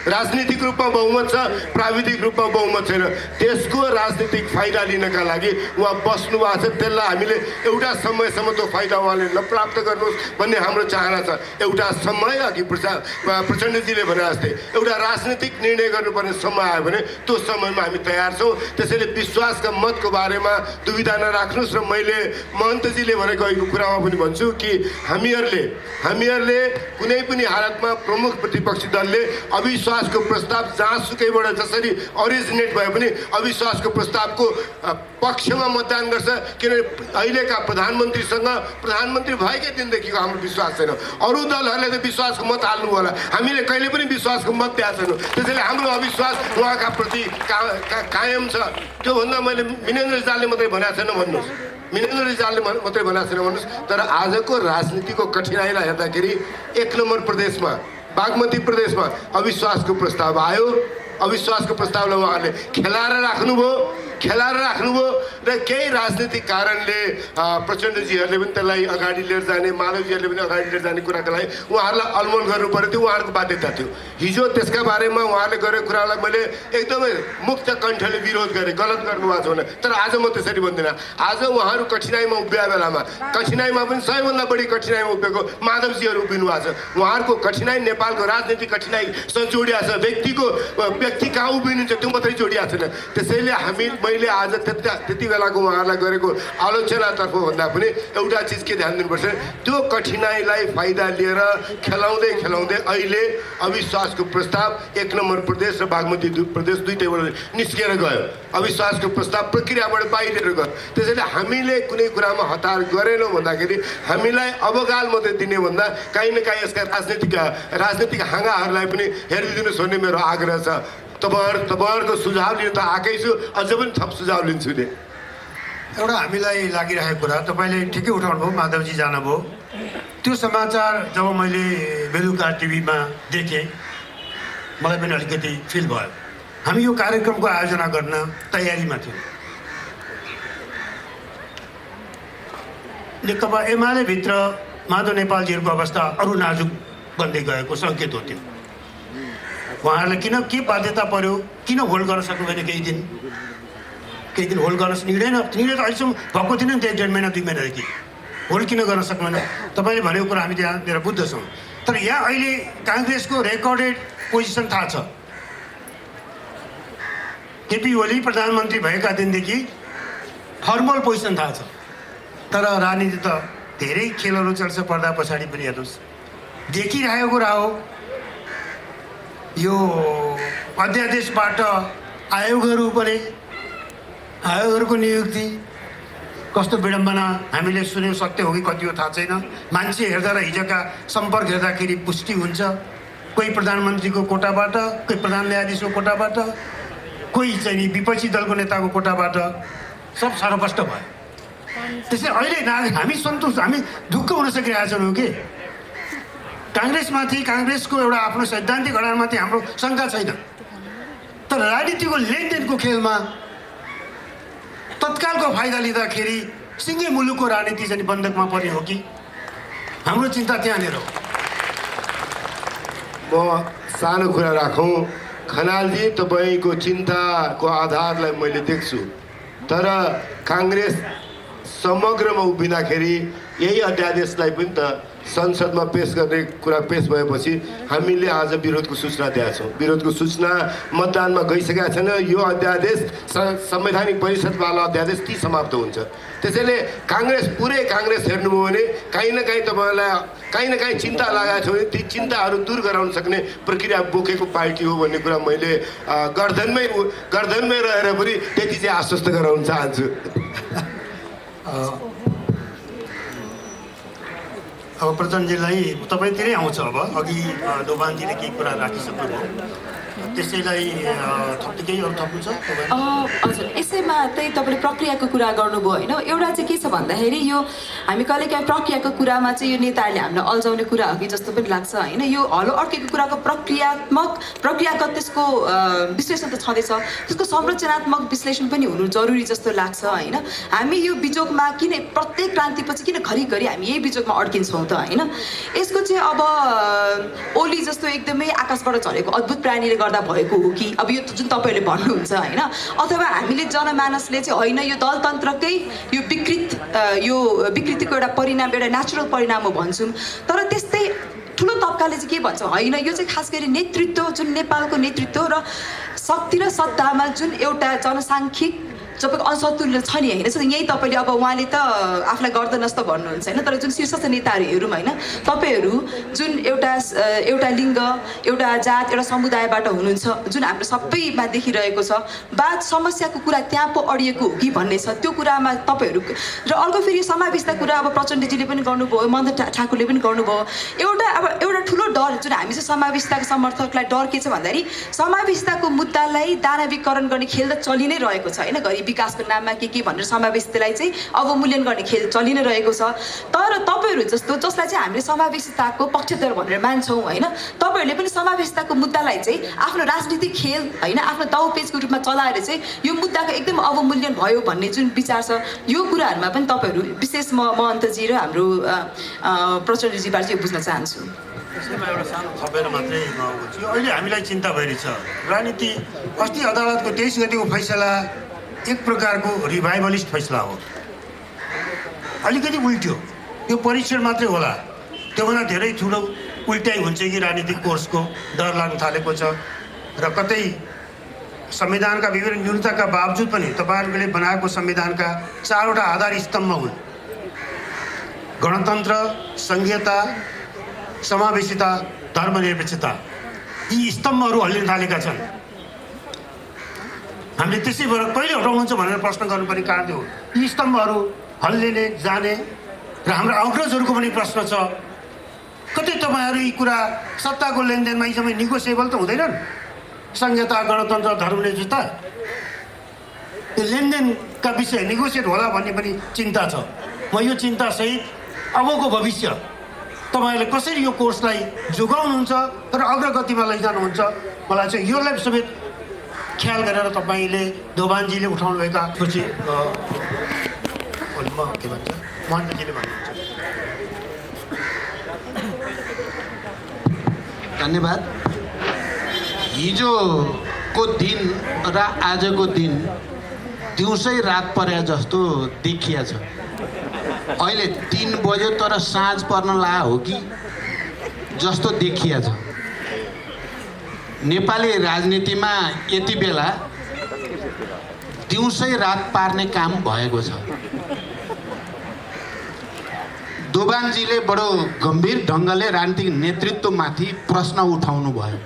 राजनीतिक रूपमा बहुमत छ, प्राविधिक रूपमा बहुमत छैन। त्यसको राजनीतिक फाइदा लिनका लागि उहाँ बस्नु भएको छ। त्यसलाई हामीले एउटा समयसम्म त्यो फाइदा उहाँले नप्राप्त गर्नुहोस् भन्ने हाम्रो चाहना छ। एउटा समय अघि प्रचण्डजीले भने जस्तै एउटा राजनीतिक निर्णय गर्नुपर्ने समय आयो भने त्यो समयमा हामी तयार छौँ। त्यसैले विश्वासका मतको बारेमा दुविधा नराख्नुहोस् र मैले महन्तजीले भनेको अहिलेको कुरामा पनि भन्छु कि हामीहरूले कुनै पनि हालतमा प्रमुख प्रतिपक्षी दलले अविश्वासको प्रस्ताव जहाँसुकैबाट जसरी अरिजिनेट भए पनि अविश्वासको प्रस्तावको पक्षमा मतदान गर्छ। किनभने अहिलेका प्रधानमन्त्री भएकै दिनदेखिको हाम्रो विश्वास छैन। अरू दलहरूले त विश्वासको मत हाल्नु होला, हामीले कहिले पनि विश्वासको मत दिएको छैनौँ। त्यसैले हाम्रो अविश्वास उहाँका प्रति कायम छ। त्योभन्दा मैले मिनेन्द्र रिजालले मात्रै भनेको छैन भन्नुहोस्, मिनेन्द्र रिजालले मात्रै भनेको छैन भन्नुहोस्। तर आजको राजनीतिको कठिनाइलाई हेर्दाखेरि 1 नम्बर प्रदेशमा बागमती प्रदेशमा अविश्वासको प्रस्ताव आयो। अविश्वासको प्रस्तावलाई उहाँहरूले खेलाएर राख्नुभयो र केही राजनीतिक कारणले प्रचण्डजीहरूले पनि त्यसलाई अगाडि लिएर जाने, माधवजीहरूले पनि अगाडि लिएर जाने कुराको लागि उहाँहरूलाई अलमल गर्नु पर्यो। त्यो उहाँहरूको बाध्यता थियो। हिजो त्यसका बारेमा उहाँहरूले गरेको कुरालाई मैले एकदमै मुक्त कण्ठले विरोध गरेँ, गलत गर्नुभएको छ भने। तर आज म त्यसरी भन्दिनँ। आज उहाँहरू कठिनाइमा उभिया बेलामा कठिनाइमा पनि सबैभन्दा बढी कठिनाइमा उभिएको माधवजीहरू उभिनु भएको छ। उहाँहरूको कठिनाइ नेपालको राजनीतिक कठिनाइसँग जोडिया छ। व्यक्ति कहाँ उभिनुहुन्छ त्यो मात्रै जोडिया छैन। त्यसैले मैले आज त्यति बेलाको उहाँहरूलाई गरेको आलोचनातर्फ भन्दा पनि एउटा चिज के ध्यान दिनुपर्छ, त्यो कठिनाइलाई फाइदा लिएर खेलाउँदै अहिले अविश्वासको प्रस्ताव 1 नम्बर प्रदेश र बागमती प्रदेश दुईटैबाट निस्किएर गयो। अविश्वासको प्रस्ताव प्रक्रियाबाट बाहिर गयो। त्यसैले हामीले कुनै कुरामा हतार गरेनौँ भन्दाखेरि हामीलाई अवगाल मात्रै दिने भन्दा काहीँ न काहीँ यसका राजनीतिक हाँगाहरूलाई पनि हेरिदिनुहोस् भन्ने मेरो आग्रह छ। तपाईँहरूको सुझाव लिन त आएकै छु, अझ पनि थप सुझाव लिन्छु नि। एउटा हामीलाई लागिरहेको कुरा तपाईँले ठिकै उठाउनु भयो, माधवजी जानुभयो। त्यो समाचार जब मैले बेलुका टिभीमा देखेँ मलाई पनि अलिकति फिल भयो। हामी यो कार्यक्रमको आयोजना गर्न तयारीमा थियौँ। नेकपा एमाले भित्र माधव नेपालजीहरूको अवस्था अरू नाजुक बन्दै गएको सङ्केत हो। त्यो उहाँहरूलाई के बाध्यता पर्यो, किन होल्ड गर्न सक्नु भएन? केही दिन होल्ड गर्न निर्णय त अहिलेसम्म भएको थिएन नि, 1.5 महिना 2 महिनादेखि होल्ड किन गर्न सक्दैन? तपाईँले भनेको कुरा हामी त्यहाँ दिएर बुझ्दछौँ। तर यहाँ अहिले काङ्ग्रेसको रेकर्डेड पोजिसन थाहा छ। केपी ओली प्रधानमन्त्री भएका दिनदेखि फर्मल पोजिसन थाहा छ। तर राजनीति त धेरै खेलहरू चल्छ, पर्दा पछाडि पनि हेर्नुहोस् देखिरहेको कुरा हो। यो अध्यादेशबाट आयोगहरू बने, आयोगहरूको नियुक्ति कस्तो विडम्बना हामीले सुन्यौँ। सत्य हो कि कति हो थाहा छैन। मान्छे हेर्दा र हिजोका सम्पर्क हेर्दाखेरि पुष्टि हुन्छ। कोही प्रधानमन्त्रीको कोटाबाट, कोही प्रधान न्यायाधीशको कोटाबाट, कोही चाहिँ नि विपक्षी दलको नेताको कोटाबाट, सब सर्वस्पष्ट भयो। त्यसै अहिले हामी सन्तुष्ट, हामी ढुक्क हुन सकिरहेका छैनौँ कि काङ्ग्रेसमाथि, काङ्ग्रेसको एउटा आफ्नो सैद्धान्तिक अडानमाथि हाम्रो शङ्का छैन। तर राजनीतिको लेनदेनको खेलमा तत्कालको फाइदा लिँदाखेरि सिङ्गै मुलुकको राजनीति चाहिँ बन्धकमा पर्ने हो कि? हाम्रो चिन्ता त्यहाँनिर हो। म सानो कुरा राखौँ, खनालजी तपाईँको चिन्ताको आधारलाई मैले देख्छु। तर काङ्ग्रेस समग्रमा उभिँदाखेरि यही अध्यादेशलाई पनि त संसदमा पेश गर्ने कुरा पेश भएपछि हामीले आज विरोधको सूचना दिएका छौँ। विरोधको सूचना मतदानमा गइसकेका छैन। यो अध्यादेश संवैधानिक परिषदवाला अध्यादेश ती समाप्त हुन्छ। त्यसैले पुरै काङ्ग्रेस हेर्नुभयो भने काहीँ न काहीँ तपाईँलाई काहीँ न काहीँ चिन्ता लागेको छ भने ती चिन्ताहरू दूर गराउन सक्ने प्रक्रिया बोकेको पार्टी हो भन्ने कुरा मैले गर्दनमै रहेर पनि त्यति चाहिँ आश्वस्त गराउन चाहन्छु। अब प्रचण्डजीलाई तपाईँतिरै आउँछ। अब अघि दोभानजीले केही कुरा राखिसक्नुभयो। त्यसैलाई थप्दै केही अरू थप्नु छ तपाईँ? हजुर, यसैमा चाहिँ तपाईँले प्रक्रियाको कुरा गर्नुभयो होइन। एउटा चाहिँ के छ भन्दाखेरि यो हामी कहिलेकाहीँ प्रक्रियाको कुरामा चाहिँ यो नेताहरूले हामीलाई अल्झाउने कुरा हो कि जस्तो पनि लाग्छ होइन। यो हलो अड्केको कुराको प्रक्रियागत त्यसको विश्लेषण त छँदैछ, त्यसको संरचनात्मक विश्लेषण पनि हुनु जरुरी जस्तो लाग्छ होइन। हामी यो बिजोगमा किन प्रत्येक क्रान्तिपछि किन घरिघरि हामी यही बिजोगमा अड्किन्छौँ त होइन। यसको चाहिँ अब ओली जस्तो एकदमै आकाशबाट झरेको अद्भुत प्राणीले गर्दा भएको हो कि अब यो जुन तपाईँहरूले भन्नुहुन्छ होइन, अथवा हामीले जनमानसले चाहिँ होइन यो दलतन्त्रकै यो विकृतिको एउटा परिणाम, एउटा नेचुरल परिणाम हो भन्छौँ। तर त्यस्तै ठुलो तबकाले चाहिँ के भन्छ होइन, यो चाहिँ खास गरी नेतृत्व, जुन नेपालको नेतृत्व र शक्ति र सत्तामा जुन एउटा जनसाङ्ख्यिक तपाईँको असन्तुलन छ नि होइन। यहीँ तपाईँले अब उहाँले त आफूलाई गर्दनस् त भन्नुहुन्छ होइन, तर जुन शीर्षस्थ नेताहरू हेरौँ होइन, तपाईँहरू जुन एउटा लिङ्ग, एउटा जात, एउटा समुदायबाट हुनुहुन्छ, जुन हाम्रो सबैमा देखिरहेको छ। बात समस्याको कुरा त्यहाँ पो अडिएको हो कि भन्ने छ, त्यो कुरामा तपाईँहरू र अर्को फेरि समावेशता कुरा अब प्रचण्डजीले पनि गर्नुभयो, महेन्द्र ठाकुरले पनि गर्नुभयो। एउटा ठुलो डर जुन हामी चाहिँ समावेशताको समर्थकलाई डर के छ भन्दाखेरि समावेशताको मुद्दालाई दानवीकरण गर्ने खेल त चलि नै रहेको छ होइन। गरीब विकासको नाममा के भनेर समावेशितालाई चाहिँ अवमूल्यन गर्ने खेल चलि नै रहेको छ। तर तपाईँहरू जस्तो जसलाई चाहिँ हामीले समावेशिताको पक्षधर भनेर मान्छौँ होइन, तपाईँहरूले पनि समावेशिताको मुद्दालाई चाहिँ आफ्नो राजनीतिक खेल होइन, आफ्नो दाउपेचको रूपमा चलाएर चाहिँ यो मुद्दाको एकदम अवमूल्यन भयो भन्ने जुन विचार छ, यो कुराहरूमा पनि तपाईँहरू विशेष महन्तजी र हाम्रो प्रचण्डजीबाट चाहिँ बुझ्न चाहन्छु। यसैमा एउटा सानो थपेर मात्रै नआउँछु। अहिले हामीलाई चिन्ता भइरहेछ राजनीति। अस्ति अदालतको 23 गतिको फैसला एक प्रकारको रिभाइभलिस्ट फैसला हो, अलिकति उल्ट्यो। यो परीक्षण मात्रै होला, त्योभन्दा धेरै ठुलो उल्टाइ हुन्छ कि राजनीतिक कोर्सको डर लाग्न थालेको छ। र कतै संविधानका विभिन्न न्यूनताका बावजुद पनि तपाईँहरूले बनाएको संविधानका 4वटा आधार स्तम्भ हुन्: गणतन्त्र, सङ्घीयता, समावेशिता, धर्मनिरपेक्षता। यी स्तम्भहरू हल्लिन थालेका छन्। हामीले त्यसै भएर कहिले हटाउनुहुन्छ भनेर प्रश्न गर्नुपर्ने कारण थियो। यी स्तम्भहरू हल्लिने जाने र हाम्रो अग्रजहरूको पनि प्रश्न छ। कतै तपाईँहरू यी कुरा सत्ताको लेनदेनमा यी सबै निगोसिएबल त हुँदैनन्? संहिता, गणतन्त्र, धर्मनिरपेक्षता, यो लेनदेनका विषय निगोसिएट होला भन्ने पनि चिन्ता छ। म यो चिन्तासहित अबको भविष्य तपाईँहरूले कसरी यो कोर्सलाई जोगाउनुहुन्छ र अग्रगतिमा लैजानुहुन्छ, मलाई चाहिँ योलाई समेत ख्याल गरेर तपाईँले दोभानजीले उठाउनुभएका पछि के भन्छ महन्तजीले भन्नुहुन्छ। धन्यवाद। हिजोको दिन र आजको दिन दिउँसै रात परे जस्तो देखिया छ। अहिले 3 बज्यो तर साँझ पर्न ला हो कि जस्तो देखिया छ। नेपाली राजनीतिमा यति बेला दिउँसै रात पार्ने काम भएको छ। दोभानजीले बडो गम्भीर ढङ्गले राजनीतिक नेतृत्वमाथि प्रश्न उठाउनु भयो।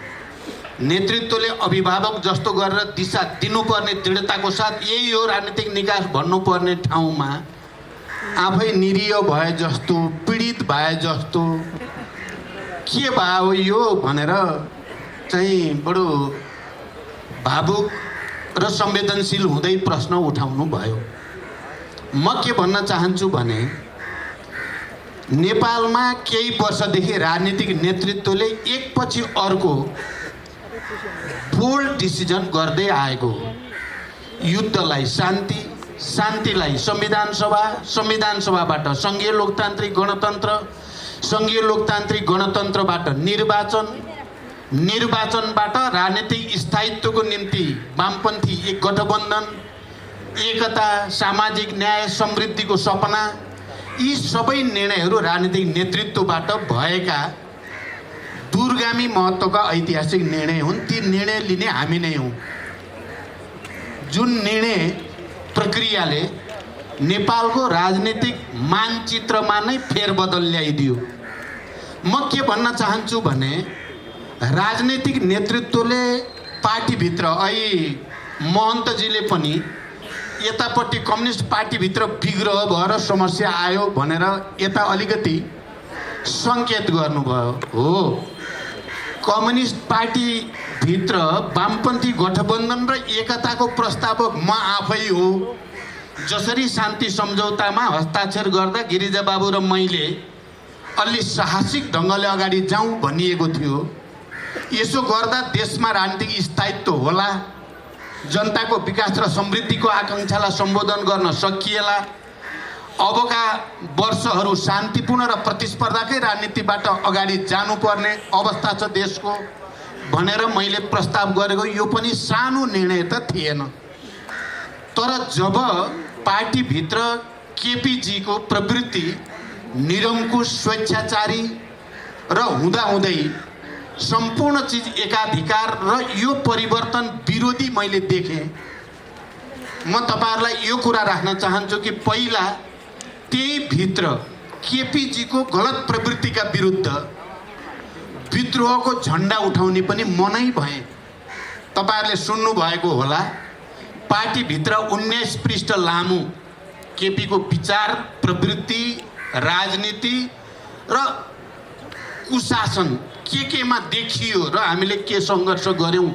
नेतृत्वले अभिभावक जस्तो गरेर दिशा दिनुपर्ने दृढताको साथ यही हो राजनीतिक निकास भन्नुपर्ने ठाउँमा आफै निरीह भए जस्तो, पीडित भए जस्तो के भयो यो भनेर चाहिँ बडो भावुक र संवेदनशील हुँदै प्रश्न उठाउनु भयो। म के भन्न चाहन्छु भने नेपालमा केही वर्षदेखि राजनीतिक नेतृत्वले एकपछि अर्को बोल्ड डिसिजन गर्दै आएको हो। युद्धलाई शान्ति, शान्तिलाई संविधान सभा, संविधान सभाबाट सङ्घीय लोकतान्त्रिक गणतन्त्र, सङ्घीय लोकतान्त्रिक गणतन्त्रबाट निर्वाचन, निर्वाचनबाट राजनीतिक स्थायित्वको निम्ति वामपन्थी एक गठबन्धन, एकता, सामाजिक न्याय, समृद्धिको सपना, यी सबै निर्णयहरू राजनीतिक नेतृत्वबाट भएका दूरगामी महत्त्वका ऐतिहासिक निर्णय हुन्। ती निर्णय लिने हामी नै हौँ। जुन निर्णय प्रक्रियाले नेपालको राजनीतिक मानचित्रमा नै फेरबदल ल्याइदियो। म के भन्न चाहन्छु भने राजनीतिक नेतृत्वले पार्टीभित्र अहिले महन्तजीले पनि यतापट्टि कम्युनिस्ट पार्टीभित्र विग्रह भएर समस्या आयो भनेर यता अलिकति सङ्केत गर्नुभयो। हो, कम्युनिस्ट पार्टी भित्र वामपन्थी गठबन्धन र एकताको प्रस्तावक म आफै हो। जसरी शान्ति सम्झौतामा हस्ताक्षर गर्दा गिरिजा बाबु र मैले अलि साहसिक ढङ्गले अगाडि जाउँ भनिएको थियो। यसो गर्दा देशमा राजनीतिक स्थायित्व होला, जनताको विकास र समृद्धिको आकाङ्क्षालाई सम्बोधन गर्न सकिएला, अबका वर्षहरू शान्तिपूर्ण र प्रतिस्पर्धाकै राजनीतिबाट अगाडि जानुपर्ने अवस्था छ देशको भनेर मैले प्रस्ताव गरेको यो पनि सानो निर्णय त थिएन। तर जब पार्टीभित्र केपीजीको प्रवृत्ति निरङ्कुश स्वेच्छाचारी र हुँदाहुँदै सम्पूर्ण चिज एकाधिकार र यो परिवर्तन विरोधी मैले देखेँ, म तपाईँहरूलाई यो कुरा राख्न चाहन्छु कि पहिला त्यही भित्र केपीजीको गलत प्रवृत्तिका विरुद्ध विद्रोहको झन्डा उठाउने पनि मनै भए। तपाईँहरूले सुन्नुभएको होला, पार्टीभित्र 19 पृष्ठ लामो केपीको विचार, प्रवृत्ति, राजनीति र कुशासन केमा देखियो र हामीले के सङ्घर्ष गऱ्यौँ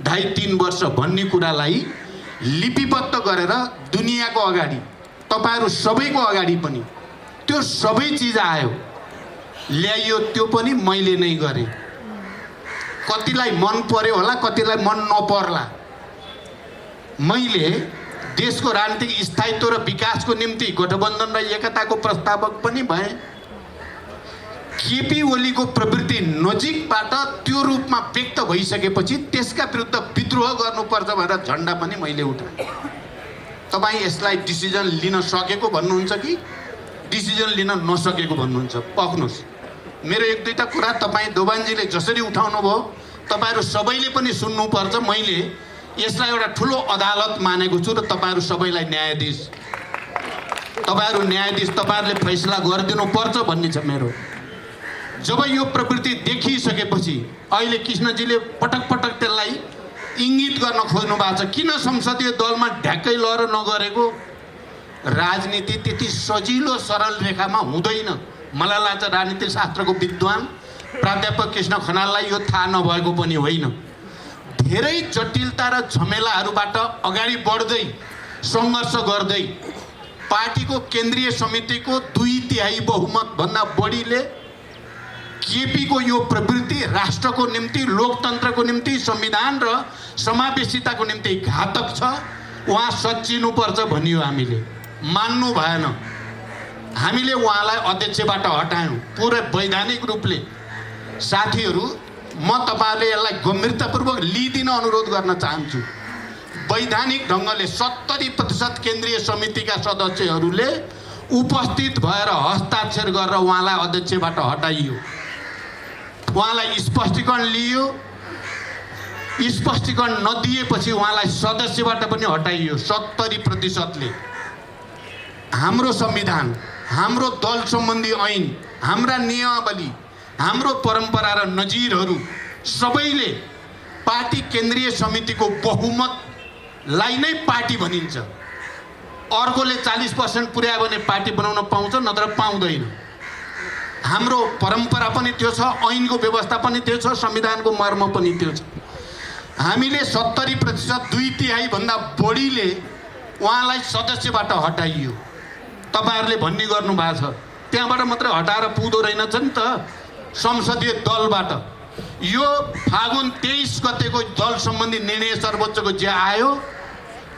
2.5-3 वर्ष भन्ने कुरालाई लिपिबद्ध गरेर दुनियाँको अगाडि, तपाईँहरू सबैको अगाडि पनि त्यो सबै चिज आयो, ल्याइयो। त्यो पनि मैले नै गरेँ। कतिलाई मन पर्यो होला, कतिलाई मन नपर्ला। मैले देशको राजनीतिक स्थायित्व र विकासको निम्ति गठबन्धन र एकताको प्रस्तावक पनि भएँ। केपी ओलीको प्रवृत्ति नजिकबाट त्यो रूपमा व्यक्त भइसकेपछि त्यसका विरुद्ध विद्रोह गर्नुपर्छ भनेर झन्डा पनि मैले उठाएँ। तपाईँ यसलाई डिसिजन लिन सकेको भन्नुहुन्छ कि डिसिजन लिन नसकेको भन्नुहुन्छ? पक्नुहोस्। मेरो 1-2टा कुरा तपाईँ दोभानजीले जसरी उठाउनु भयो तपाईँहरू सबैले पनि सुन्नुपर्छ। मैले यसलाई एउटा ठुलो अदालत मानेको छु र तपाईँहरू सबैलाई न्यायाधीश, तपाईँहरूले फैसला गरिदिनुपर्छ भन्ने छ मेरो। जब यो प्रवृत्ति देखिसकेपछि अहिले कृष्णजीले पटक पटक त्यसलाई इङ्गित गर्न खोज्नु भएको छ, किन संसदीय दलमा ढ्याक्कै लहर नगरेको? राजनीति त्यति सजिलो सरल रेखामा हुँदैन। मलाई लाग्छ राजनीतिक शास्त्रको विद्वान प्राध्यापक कृष्ण खनाललाई यो थाहा नभएको पनि होइन। धेरै जटिलता र झमेलाहरूबाट अगाडि बढ्दै सङ्घर्ष गर्दै पार्टीको केन्द्रीय समितिको 2/3 बहुमतभन्दा बढीले केपीको यो प्रवृत्ति राष्ट्रको निम्ति, लोकतन्त्रको निम्ति, संविधान र समावेशिताको निम्ति घातक छ, उहाँ सच्चिनुपर्छ भनियो। हामीले मान्नु भएन। हामीले उहाँलाई अध्यक्षबाट हटायौँ पुरै वैधानिक रूपले। साथीहरू, म तपाईँहरूले यसलाई गम्भीरतापूर्वक लिइदिन अनुरोध गर्न चाहन्छु। वैधानिक ढङ्गले 70% केन्द्रीय समितिका सदस्यहरूले उपस्थित भएर हस्ताक्षर गरेर उहाँलाई अध्यक्षबाट हटाइयो। उहाँलाई स्पष्टीकरण लियो। स्पष्टीकरण नदिएपछि उहाँलाई सदस्यबाट पनि हटाइयो 70%ले। हाम्रो संविधान, हाम्रो दल सम्बन्धी ऐन, हाम्रा नियमावली, हाम्रो परम्परा र नजिरहरू सबैले पार्टी केन्द्रीय समितिको बहुमतलाई नै पार्टी भनिन्छ। अर्कोले 40% पुर्यायो भने पार्टी बनाउन पाउँछ, नत्र पाउँदैन। हाम्रो परम्परा पनि त्यो छ, ऐनको व्यवस्था पनि त्यो छ, संविधानको मर्म पनि त्यो छ। हामीले 70% 2/3 भन्दा बढीले उहाँलाई सदस्यबाट हटाइयो। तपाईँहरूले भन्ने गर्नु भएको छ, त्यहाँबाट मात्रै हटाएर पुग्दो रहेनछ नि त, संसदीय दलबाट। यो फागुन 23 गतेको दल सम्बन्धी निर्णय सर्वोच्चको जे आयो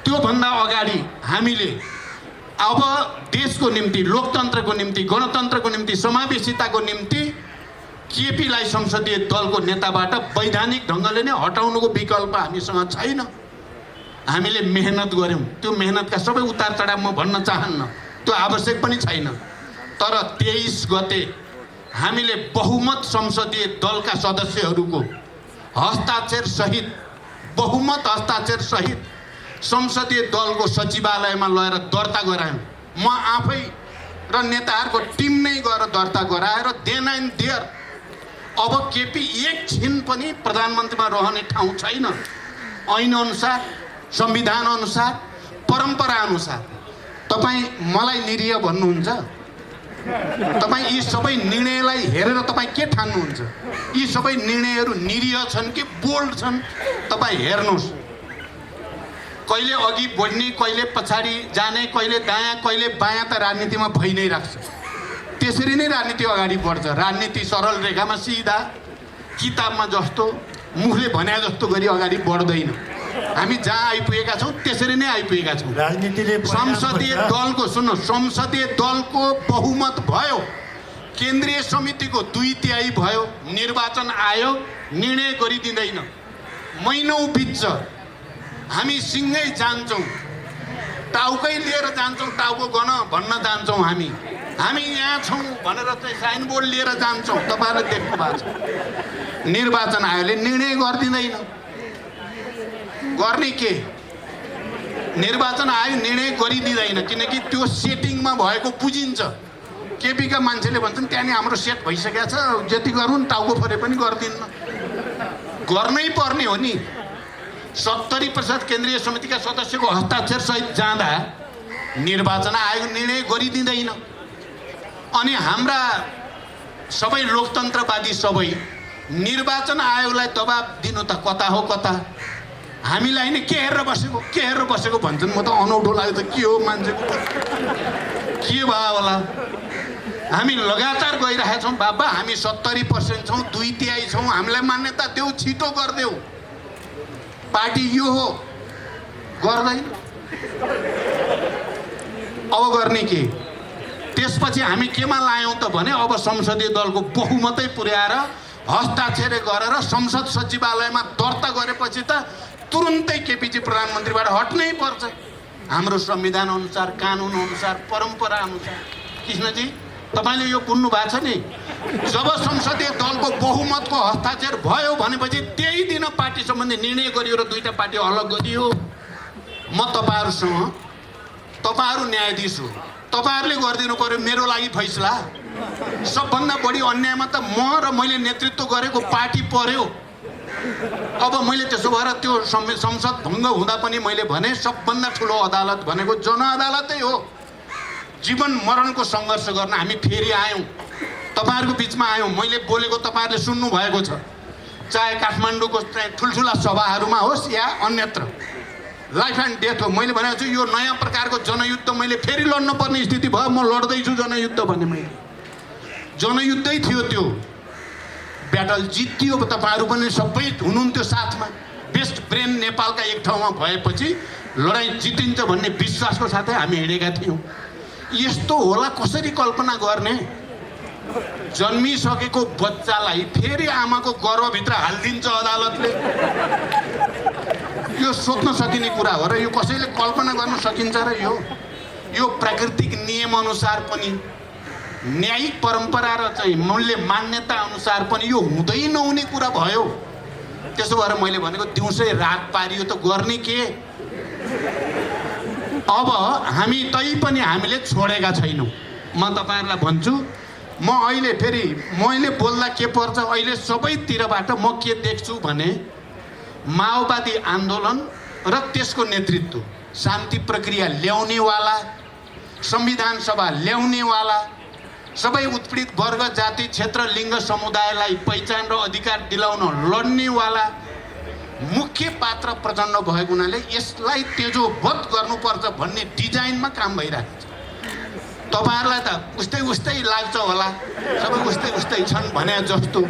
त्योभन्दा अगाडि हामीले अब देशको निम्ति, लोकतन्त्रको निम्ति, गणतन्त्रको निम्ति, समावेशिताको निम्ति केपीलाई संसदीय दलको नेताबाट वैधानिक ढङ्गले नै हटाउनुको विकल्प हामीसँग छैन। हामीले मेहनत गऱ्यौँ। त्यो मेहनतका सबै उतार चढाव म भन्न चाहन्न, त्यो आवश्यक पनि छैन। तर 23 गते हामीले बहुमत संसदीय दलका सदस्यहरूको हस्ताक्षर सहित, बहुमत हस्ताक्षर सहित संसदीय दलको सचिवालयमा लगेर दर्ता गरायौँ। म आफै र नेताहरूको टिम नै गएर दर्ता गराएर देन एन्ड देयर अब केपी एकछिन पनि प्रधानमन्त्रीमा रहने ठाउँ छैन। ऐन अनुसार, संविधान अनुसार, परम्परा अनुसार। तपाईँ मलाई निरीह भन्नुहुन्छ, तपाईँ यी सबै निर्णयलाई हेरेर तपाईँ के ठान्नुहुन्छ? यी सबै निर्णयहरू निरीह छन् कि बोल्ड छन्? तपाईँ हेर्नुहोस्। कहिले अघि बढ्ने, कहिले पछाडि जाने, कहिले दायाँ कहिले बायाँ त राजनीतिमा भइ नै राख्छ। त्यसरी नै राजनीति अगाडि बढ्छ। राजनीति सरल रेखामा सिधा किताबमा जस्तो मुखले भने जस्तो गरी अगाडि बढ्दैन। हामी जहाँ आइपुगेका छौँ त्यसरी नै आइपुगेका छौँ। राजनीतिले संसदीय दलको सुन्नु, संसदीय दलको बहुमत भयो, केन्द्रीय समितिको 2/3 भयो, निर्वाचन आयोग निर्णय गरिदिँदैन। महिनौँ बित्छ, हामी सिँगै जान्छौँ, टाउकै लिएर जान्छौँ, टाउको गन भन्न जान्छौँ। हामी यहाँ छौँ भनेर चाहिँ साइनबोर्ड लिएर जान्छौँ। तपाईँहरूले देख्नु भएको छ। निर्वाचन आयोगले निर्णय गरिदिँदैन। गर्ने के? निर्वाचन आयोग निर्णय गरिदिँदैन किनकि त्यो सेटिङमा भएको बुझिन्छ। केपीका मान्छेले भन्छन् त्यहाँ नि हाम्रो सेट भइसकेको छ, जति गरौँ टाउको फरे पनि गर्दिन्न। गर्नै पर्ने हो नि। 70% केन्द्रीय समितिका सदस्यको हस्ताक्षर सहित जाँदा निर्वाचन आयोग निर्णय गरिदिँदैन। अनि हाम्रा सबै लोकतन्त्रवादी सबै निर्वाचन आयोगलाई दबाब दिनु त कता हो कता। हामीलाई नै के हेरेर बसेको भन्छन्। म त अनौठो लाग्यो त के हो मान्छेको के भयो होला। हामी लगातार गइरहेका छौँ बाबा। हामी 70% छौँ, 2/3 छौँ। हामीलाई मान्यता देऊ, छिटो गरिदेऊ। पार्टी यो हो, गर्दैन। अब गर्ने के? त्यसपछि हामी केमा लायौँ त भने अब संसदीय दलको बहुमतै पुर्याएर हस्ताक्षर गरेर संसद सचिवालयमा दर्ता गरेपछि त तुरुन्तै केपीजी प्रधानमन्त्रीबाट हट्नै पर्छ। हाम्रो संविधान अनुसार, कानुन अनुसार, परम्परा अनुसार। कृष्णजी तपाईँले यो बुझ्नु भएको छ नि? जब संसदीय दलको बहुमतको हस्ताक्षर भयो भनेपछि त्यही दिन पार्टी सम्बन्धी निर्णय गरियो र दुईटा पार्टी अलग गरियो। म तपाईँहरूसँग, तपाईँहरू न्यायाधीश हो, तपाईँहरूले गरिदिनु पर्यो मेरो लागि फैसला। सबभन्दा बढी अन्यायमा त म र मैले नेतृत्व गरेको पार्टी पर्यो। अब मैले त्यसो भएर त्यो संसद भङ्ग हुँदा पनि मैले भने सबभन्दा ठुलो अदालत भनेको जनअदालतै हो। जीवन मरणको सङ्घर्ष गर्न हामी फेरि आयौँ, तपाईँहरूको बिचमा आयौँ। मैले बोलेको तपाईँहरूले सुन्नु भएको छ, चाहे काठमाडौँको ठुल्ठुला सभाहरूमा होस् या अन्यत्र। लाइफ एन्ड डेथ हो। मैले भनेको छु यो नयाँ प्रकारको जनयुद्ध मैले फेरि लड्न पर्ने स्थिति भयो। म लड्दैछु जनयुद्ध भने मैले जनयुद्धै थियो। त्यो ब्याटल जितियो। तपाईँहरू पनि सबै हुनुहुन्थ्यो साथमा। बेस्ट ब्रेन नेपालका एक ठाउँमा भएपछि लडाइँ जितिन्छ भन्ने विश्वासको साथै हामी हिँडेका थियौँ। यस्तो होला कसरी कल्पना गर्ने? जन्मिसकेको बच्चालाई फेरि आमाको गर्भभित्र हालिदिन्छ अदालतले। यो सोध्न सकिने कुरा हो र यो कसैले कल्पना गर्न सकिन्छ र? यो प्राकृतिक नियम अनुसार पनि, न्यायिक परम्परा र चाहिँ मूल्य मान्यता अनुसार पनि यो हुँदै नहुने कुरा भयो। त्यसो भएर मैले भनेको दिउँसै रात पारियो त गर्ने के? अब हामी पनि हामीले छोडेका छैनौँ। म तपाईँहरूलाई भन्छु, म अहिले फेरि मैले बोल्दा के पर्छ, अहिले सबैतिरबाट म के देख्छु भने माओवादी आन्दोलन र त्यसको नेतृत्व, शान्ति प्रक्रिया ल्याउनेवाला, संविधान सभा ल्याउनेवाला, सबै उत्पीडित वर्ग, जाति, क्षेत्र, लिङ्ग, समुदायलाई पहिचान र अधिकार दिलाउन लड्नेवाला मुख्य पात्र प्रचण्ड भएको हुनाले यसलाई तेजोबद्ध गर्नुपर्छ भन्ने डिजाइनमा काम भइरहेको छ। तपाईँहरूलाई त उस्तै लाग्छ होला, सबै उस्तै छन् भने जस्तो।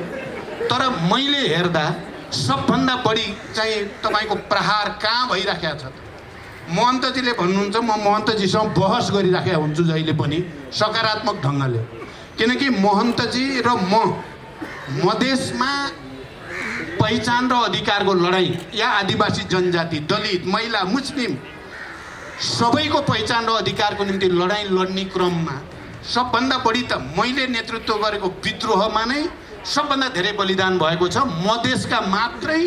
तर मैले हेर्दा सबभन्दा बढी चाहिँ तपाईँको प्रहार कहाँ भइराखेको छ त? महन्तजीले भन्नुहुन्छ, म महन्तजीसँग बहस गरिराखेको हुन्छु जहिले पनि सकारात्मक ढङ्गले। किनकि महन्तजी र म मधेसमा पहिचान र अधिकारको लडाइँ या आदिवासी जनजाति, दलित, महिला, मुस्लिम सबैको पहिचान र अधिकारको निम्ति लडाइँ लड्ने क्रममा सबभन्दा बढी त मैले नेतृत्व गरेको विद्रोहमा नै सबभन्दा धेरै बलिदान भएको छ। मधेसका मात्रै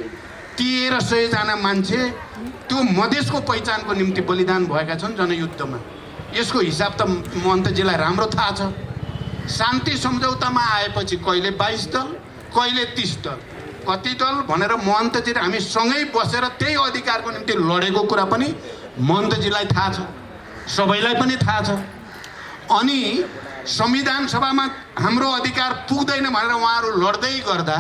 1300 जना मान्छे त्यो मधेसको पहिचानको निम्ति बलिदान भएका छन् जनयुद्धमा। यसको हिसाब त महन्तजीलाई राम्रो थाहा छ। शान्ति सम्झौतामा आएपछि कहिले 22 दल, कहिले 30 दल, कति दल भनेर महन्तजी र हामी सँगै बसेर त्यही अधिकारको निम्ति लडेको कुरा पनि महन्तजीलाई थाहा छ, सबैलाई पनि थाहा छ। अनि संविधान सभामा हाम्रो अधिकार पुग्दैन भनेर उहाँहरू लड्दै गर्दा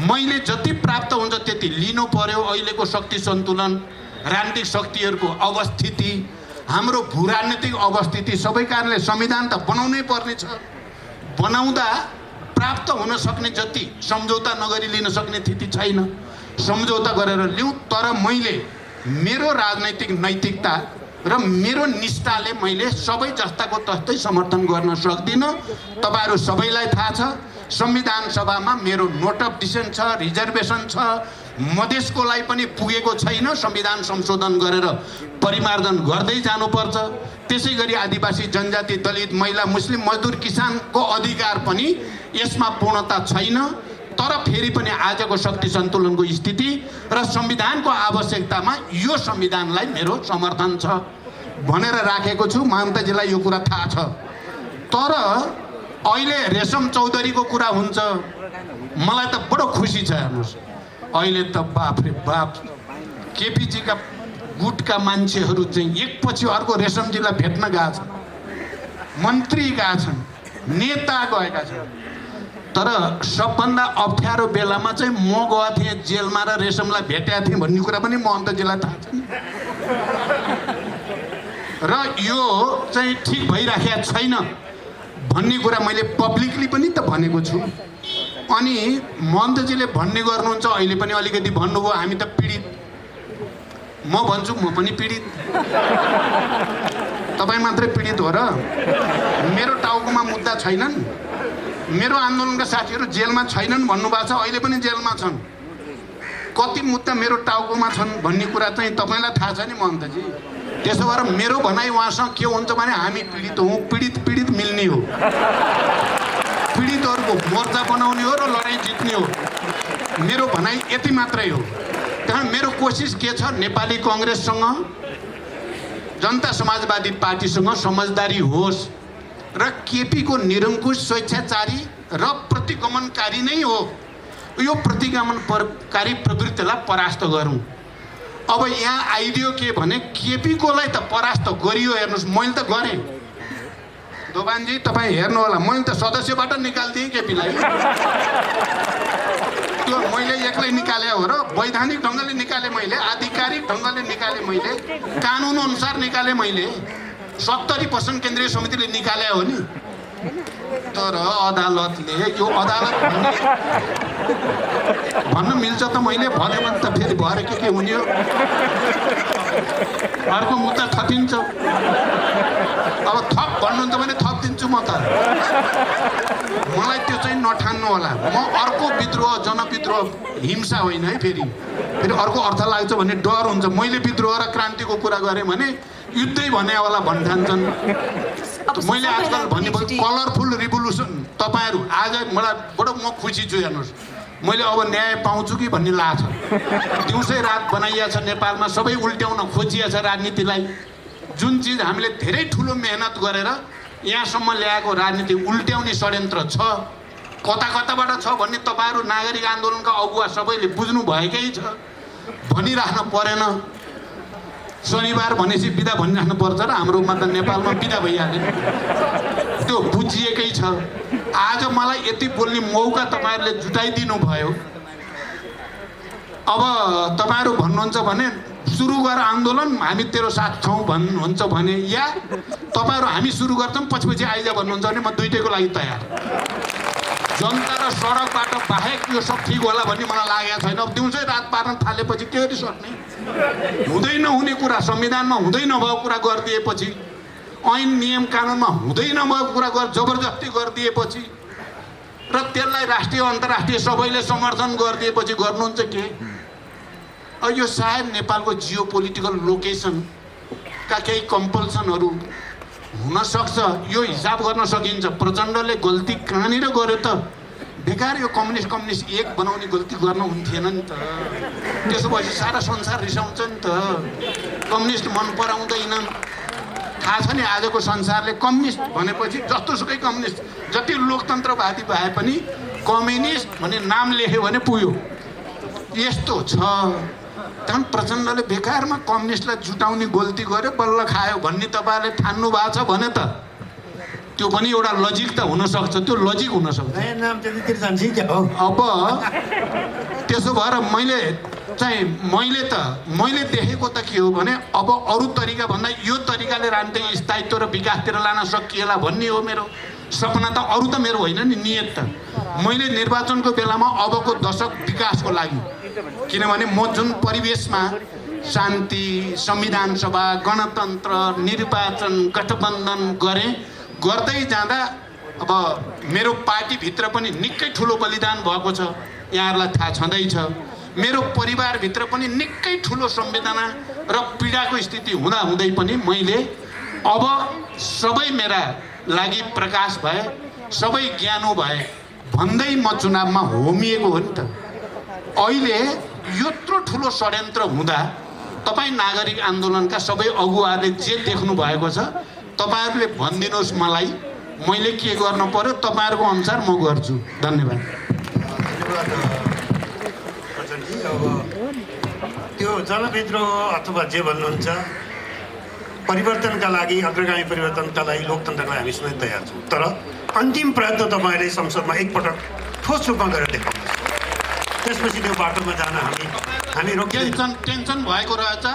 मैले जति प्राप्त हुन्छ त्यति लिनु पर्यो। अहिलेको शक्ति सन्तुलन, राजनीतिक शक्तिहरूको अवस्थिति, हाम्रो भूराजनीतिक अवस्थिति, सबै कारणले संविधान त बनाउनै पर्ने छ। बनाउँदा प्राप्त हुन सक्ने जति सम्झौता नगरी लिन सक्ने स्थिति छैन। सम्झौता गरेर लिउँ, तर मैले मेरो राजनैतिक नैतिकता र मेरो निष्ठाले मैले सबै जस्ताको तस्तै समर्थन गर्न सक्दिनँ। तपाईँहरू सबैलाई थाहा छ, संविधान सभामा मेरो नोट अफ डिसेन्ट छ, रिजर्भेसन छ। मधेसकोलाई पनि पुगेको छैन। संविधान संशोधन गरेर परिमार्जन गर्दै जानुपर्छ। त्यसै गरी आदिवासी, जनजाति, दलित, महिला, मुस्लिम, मजदुर, किसानको अधिकार पनि यसमा पूर्णता छैन। तर फेरि पनि आजको शक्ति सन्तुलनको स्थिति र संविधानको आवश्यकतामा यो संविधानलाई मेरो समर्थन छ भनेर राखेको छु। महन्तजीलाई यो कुरा थाहा छ। तर अहिले रेशम चौधरीको कुरा हुन्छ, मलाई त बडो खुसी छ। हेर्नुहोस्, अहिले त बाफ रे बाफ, केपीजीका गुटका मान्छेहरू चाहिँ एकपछि अर्को रेशमजीलाई भेट्न गएका छन्, मन्त्री गएका छन्, नेता गएका छन्। तर सबभन्दा अप्ठ्यारो बेलामा चाहिँ म गएको थिएँ जेलमा र रेशमलाई भेटेको थिएँ भन्ने कुरा पनि महन्तजीलाई थाहा छ। र यो चाहिँ ठिक भइराखेको छैन भन्ने कुरा मैले पब्लिकली पनि त भनेको छु। अनि महन्तजीले भन्ने गर्नुहुन्छ, अहिले पनि अलिकति भन्नुभयो हामी त पीडित। म भन्छु म पनि पीडित। तपाईँ मात्रै पीडित हो र? मेरो टाउकोमा मुद्दा छैनन्? मेरो आन्दोलनका साथीहरू जेलमा छैनन् भन्नुभएको छ, अहिले पनि जेलमा छन्। कति मुद्दा मेरो टाउकोमा छन् भन्ने कुरा चाहिँ तपाईँलाई थाहा छ नि महन्तजी। त्यसो भएर मेरो भनाइ उहाँसँग के हुन्छ भने हामी पीडित हौँ, पीडित मिल्ने हो, पीडितहरूको मोर्चा बनाउने हो र लडाइँ जित्ने हो। मेरो भनाइ यति मात्रै हो। त्यहाँ मेरो कोसिस के छ, नेपाली कङ्ग्रेससँग, जनता समाजवादी पार्टीसँग समझदारी होस् र केपीको निरङ्कुश स्वेच्छाचारी र प्रतिगमनकारी नै हो, यो प्रतिगमनकारी प्रवृत्तिलाई परास्त गरौँ। अब यहाँ आइदियो के भने केपीकोलाई त परास्त गरियो। हेर्नुहोस्, मैले त गरेँ दोभानजी, तपाईँ हेर्नु होला, मैले त सदस्यबाट निकालिदिएँ केपीलाई। त्यो मैले एक्लै निकाले हो र? वैधानिक ढङ्गले निकालेँ मैले, आधिकारिक ढङ्गले निकालेँ मैले, कानुन अनुसार निकालेँ मैले। 70% केन्द्रीय समितिले निकाले हो नि। तर अदालतले, यो अदालत भन्न मिल्छ त? मैले भने भने त फेरि भएर के हुने हो? अर्को मुद्दा थपिन्छ। अब थप भन्नुहुन्छ भने थप दिन्छु म त। मलाई त्यो चाहिँ नठान्नु होला। म अर्को विद्रोह, जनविद्रोह, हिंसा होइन है। फेरि अर्को अर्थ लाग्छ भने डर हुन्छ। मैले विद्रोह र क्रान्तिको कुरा गरेँ भने युद्धै भने होला भन्ठान्छन्। मैले आजकल भन्ने कलरफुल रिभोल्युसन, तपाईँहरू आज मलाई बडो म खुसी छु। हेर्नुहोस्, मैले अब न्याय पाउँछु कि भन्ने लाग्छ। दिउँसै रात बनाइया छ नेपालमा, सबै उल्ट्याउन खोजिया छ राजनीतिलाई। जुन चिज हामीले धेरै ठुलो मेहनत गरेर यहाँसम्म ल्याएको राजनीति उल्ट्याउने षड्यन्त्र छ। कता कताबाट छ भन्ने तपाईँहरू नागरिक आन्दोलनका अगुवा सबैले बुझ्नु भएकै छ। भनिराख्न परेन। शनिबार भनेपछि बिदा भनिराख्नु पर्छ र हाम्रोमा त नेपालमा बिदा भइहाल्यो। त्यो बुझिएकै छ। आज मलाई यति बोल्ने मौका तपाईँहरूले जुटाइदिनु भयो। अब तपाईँहरू भन्नुहुन्छ भने सुरु गर आन्दोलन, हामी तेरो साथ छौँ भन्नुहुन्छ भने, या तपाईँहरू हामी सुरु गर्छौँ पछि आइज भन्नुहुन्छ भने म दुइटैको लागि तयार। जनता र सडकबाट बाहेक यो सब ठिक होला भन्ने मलाई लागेको छैन। अब दिउँसै रात पार्न थालेपछि के गरी सक्ने? हुँदै नहुने कुरा, संविधानमा हुँदै नभएको कुरा गरिदिएपछि, ऐन नियम कानुनमा हुँदै नभएको कुरा जबरजस्ती गरिदिएपछि र त्यसलाई राष्ट्रिय अन्तर्राष्ट्रिय सबैले समर्थन गरिदिएपछि गर्नुहुन्छ के? यो सायद नेपालको जियो पोलिटिकल लोकेसनका केही कम्पल्सनहरू हुनसक्छ। यो हिसाब गर्न सकिन्छ प्रचण्डले गल्ती कहाँनिर गर्यो त? बेकार यो कम्युनिस्ट एक बनाउने गल्ती गर्न हुन्थेन नि त। त्यसो भएपछि सारा संसार रिसाउँछ नि त। कम्युनिस्ट मन पराउँदैनन्। थाहा छ नि आजको संसारले कम्युनिस्ट भनेपछि जस्तोसुकै कम्युनिस्ट, जति लोकतन्त्रवादी भए पनि कम्युनिस्ट भन्ने नाम लेख्यो भने पुग्यो। यस्तो छ। त्यहाँ प्रचण्डले बेकारमा कम्युनिस्टलाई जुटाउने गल्ती गर्यो, बल्ल खायो भन्ने तपाईँहरूले ठान्नु भएको छ भने त त्यो पनि एउटा लजिक त हुनसक्छ, त्यो लजिक हुनसक्छ। नयाँ नाम त्यतितिर जान्छ क्या हो। अब त्यसो भएर मैले देखेको त के हो भने अब अरू तरिका भन्दा यो तरिकाले राजनीतिक स्थायित्व र विकासतिर लान सकिएला भन्ने हो मेरो सपना। त अरू त मेरो होइन नि, नियत त मैले निर्वाचनको बेलामा अबको दशक विकासको लागि, किनभने म जुन परिवेशमा शान्ति, संविधान सभा, गणतन्त्र, निर्वाचन, गठबन्धन गर्दै जाँदा अब मेरो पार्टीभित्र पनि निकै ठुलो बलिदान भएको छ, यहाँहरूलाई थाहा छँदैछ। मेरो परिवारभित्र पनि निकै ठुलो संवेदना र पीडाको स्थिति हुँदै पनि मैले अब सबै मेरा लागि प्रकाश भए, सबै ज्ञानो भए भन्दै म चुनावमा होमिएको हो नि त। अहिले यत्रो ठुलो षड्यन्त्र हुँदा तपाईँ नागरिक आन्दोलनका सबै अगुवाले जे देख्नु भएको छ, तपाईँहरूले भनिदिनुहोस् मलाई, मैले के गर्नु पर्यो, तपाईँहरूको अनुसार म गर्छु। धन्यवाद। अब त्यो जनविद्रोह अथवा जे भन्नुहुन्छ, परिवर्तनका लागि, अग्रगामी परिवर्तनका लागि लोकतन्त्रका लागि हामी समेत तयार छौँ। तर अन्तिम प्रयत्न तपाईँले संसदमा एकपटक ठोस रूपमा गरेर देखाउनुहोस्, त्यसपछि त्यो बाटोमा जान हामी रोकिन्छौँ। टेन्सन भएको रहेछ,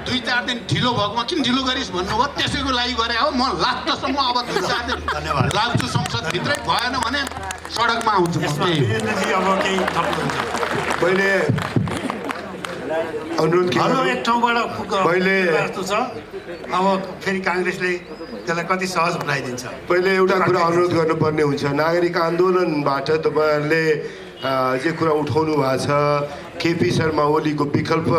2-4 दिन ढिलो भएकोमा किन ढिलो गरिस् भन्नुभयो, त्यसैको लागि गरे हो। म लास्टसम्म अब 2-4 दिन लाग्छु संसदभित्रै, भएन भने सडकमा आउँछु। वीरेन्द्रजी अब केही थप्नुहुन्छ? मैले अनुरोध के हेलो, गर्नु? एक ठाउँबाट मैले- जस्तो छ, अब फेरि काङ्ग्रेसले त्यसलाई कति सहज बनाइदिन्छ। पहिले एउटा कुरा अनुरोध गर्नुपर्ने हुन्छ। नागरिक आन्दोलनबाट तपाईँहरूले जे कुरा उठाउनु भएको छ, केपी शर्मा ओलीको विकल्प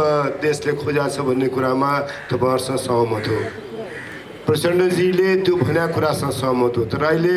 देशले खोजा छ भन्ने कुरामा तपाईँहरूसँग सहमत हो। प्रचण्डजीले त्यो भनेको कुरासँग सहमत हो। तर अहिले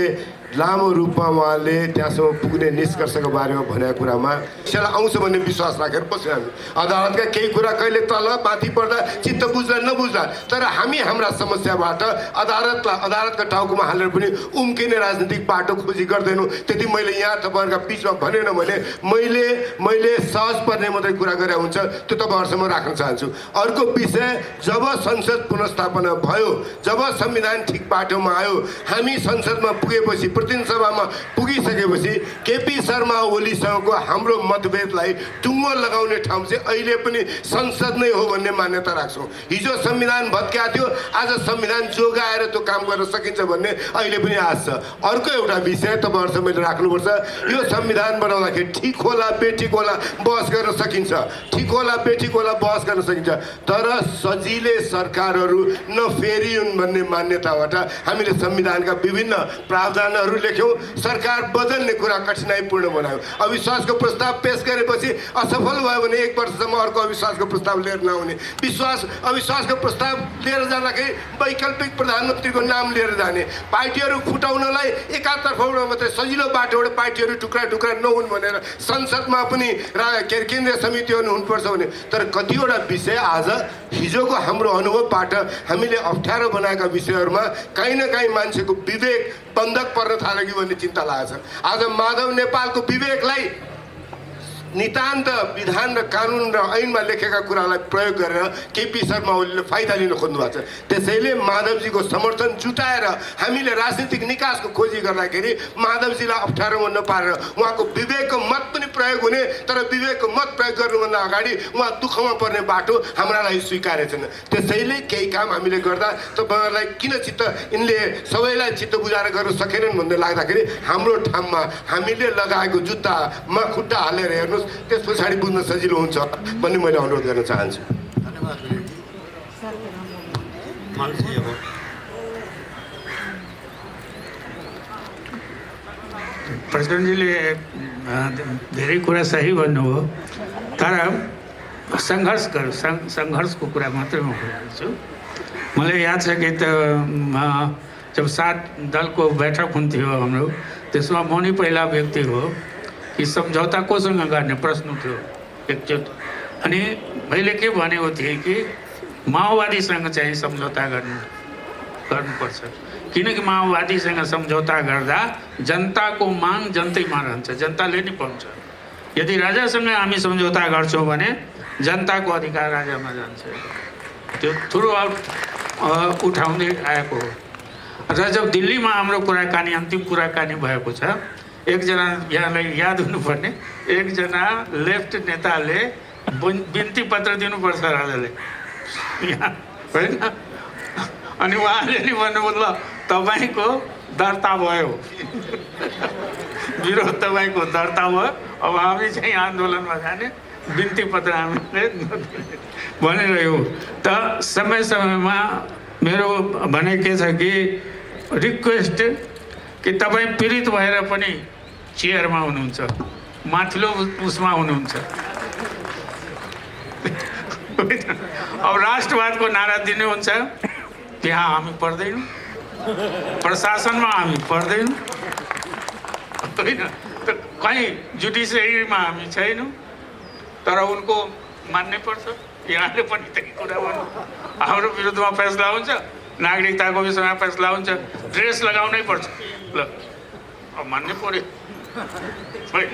लामो रूपमा उहाँले त्यहाँसम्म पुग्ने निष्कर्षको बारेमा भनेको कुरामा त्यसलाई आउँछ भन्ने विश्वास राखेर बस्छौँ हामी। अदालतका केही कुरा कहिले तल माथि पर्दा चित्त बुझ्ला नबुझ्ला, तर हामी हाम्रा समस्याबाट अदालतका टाउकोमा हालेर पनि उम्किने राजनीतिक बाटो खोजी गर्दैनौँ। त्यति मैले यहाँ तपाईँहरूका बिचमा भनेन भने मैले सहज पर्ने मात्रै कुरा गरे हुन्छ, त्यो तपाईँहरूसँग राख्न चाहन्छु। अर्को विषय, जब संसद पुनर्स्थापना भयो, जब संविधान ठिक बाटोमा आयो, हामी संसदमा पुगेपछि, प्रतिनिधि सभामा पुगिसकेपछि केपी शर्मा ओलीसँगको हाम्रो मतभेदलाई टुङ्गो लगाउने ठाउँ चाहिँ अहिले पनि संसद नै हो भन्ने मान्यता राख्छौँ। हिजो संविधान भत्किएको थियो, आज संविधान जोगाएर त्यो काम गर्न सकिन्छ भन्ने अहिले पनि आश छ। अर्को एउटा विषय तपाईँहरूसँग मैले राख्नुपर्छ, यो संविधान बनाउँदाखेरि ठिक होला बेठिक होला बहस गर्न सकिन्छ, ठिक होला बेठिक होला बहस गर्न सकिन्छ, तर सजिलै सरकारहरू नफेरियुन् भन्ने मान्यताबाट हामीले संविधानका विभिन्न प्रावधानहरू लेख्यौँ। सरकार बदल्ने कुरा कठिनाइपूर्ण बनायो। अविश्वासको प्रस्ताव पेश गरेपछि असफल भयो भने 1 वर्षसम्म अर्को अविश्वासको प्रस्ताव लिएर नआउने, अविश्वासको प्रस्ताव लिएर जाँदाखेरि वैकल्पिक प्रधानमन्त्रीको नाम लिएर जाने, पार्टीहरू फुटाउनलाई एकातर्फबाट मात्रै सजिलो बाटोबाट पार्टीहरू टुक्रा टुक्रा नहुन् भनेर संसदमा पनि केन्द्रीय समितिहरू हुनुपर्छ भने। तर कतिवटा विषय आज हिजोको हाम्रो अनुभवबाट हामीले अप्ठ्यारो बनाएका विषयहरूमा काहीँ न काहीँ मान्छेको विवेक बन्धक पर्न थाल्यो कि भन्ने चिन्ता लागेको छ। आज माधव नेपालको विवेकलाई नितान्त विधान र कानुन र ऐनमा लेखेका कुरालाई प्रयोग गरेर केपी शर्मा ओलीले फाइदा लिन खोज्नु भएको छ। त्यसैले माधवजीको समर्थन जुटाएर हामीले राजनीतिक निकासको खोजी गर्दाखेरि माधवजीलाई अप्ठ्यारोमा नपारेर उहाँको विवेकको मत पनि प्रयोग हुने, तर विवेकको मत प्रयोग गर्नुभन्दा अगाडि उहाँ दुःखमा पर्ने बाटो हाम्रा लागि स्वीकार्य छैन। त्यसैले केही काम हामीले गर्दा तपाईँहरूलाई किन यिनले सबैलाई चित्त बुझाएर गर्न सकेनन् भन्दै लाग्दाखेरि हाम्रो ठाउँमा हामीले लगाएको जुत्तामा खुट्टा हालेर हेर्नुहोस्, त्यस पछाडि बुझ्न सजिलो हुन्छ भन्ने मैले अनुरोध गर्न चाहन्छु। धन्यवाद। प्रचण्डजीले धेरै कुरा सही भन्नुभयो, तर सङ्घर्षको कुरा मात्रै म भन्छु। मलाई याद छ कि जब 7 दलको बैठक हुन्थ्यो हाम्रो, त्यसमा म नै पहिला व्यक्ति हो कि सम्झौता कोसँग गर्ने प्रश्न थियो एकचोटि। अनि मैले के भनेको थिएँ कि माओवादीसँग चाहिँ सम्झौता गर्नुपर्छ, किनकि माओवादीसँग सम्झौता गर्दा जनताको माग जनतैमा रहन्छ, जनताले नै पाउँछ। यदि राजासँग हामी सम्झौता गर्छौँ भने जनताको अधिकार राजामा जान्छ। त्यो थ्रु आउट उठाउँदै आएको हो। र जब दिल्लीमा हाम्रो कुराकानी अन्तिम कुराकानी भएको छ, एकजना यहाँलाई याद हुनुपर्ने, एकजना लेफ्ट नेताले बिन्ती पत्र दिनुपर्छ राजाले यहाँ, होइन? अनि उहाँले नि भन्नुभयो ल तपाईँको दर्ता भयो, विरोध तपाईँको दर्ता भयो, अब हामी चाहिँ आन्दोलनमा जाने, बिन्ती पत्र हामीले भनिरह्यो। त समय समयमा मेरो भने के छ कि रिक्वेस्ट कि तपाईँ पीडित भएर पनि चेयरमा हुनुहुन्छ, माथिल्लो उसमा हुनुहुन्छ। अब राष्ट्रवादको नारा दिनुहुन्छ, त्यहाँ हामी पढ्दैनौँ, प्रशासनमा हामी पढ्दैनौँ, होइन? त कहीँ जुडिसियरीमा हामी छैनौँ, तर उनको मान्नै पर्छ। यहाँले पनि त्यही कुरा भन्नु, हाम्रो विरुद्धमा फैसला हुन्छ, नागरिकताको विषयमा फैसला हुन्छ, ड्रेस लगाउनै पर्छ, ल अब मान्नै पर्यो, होइन?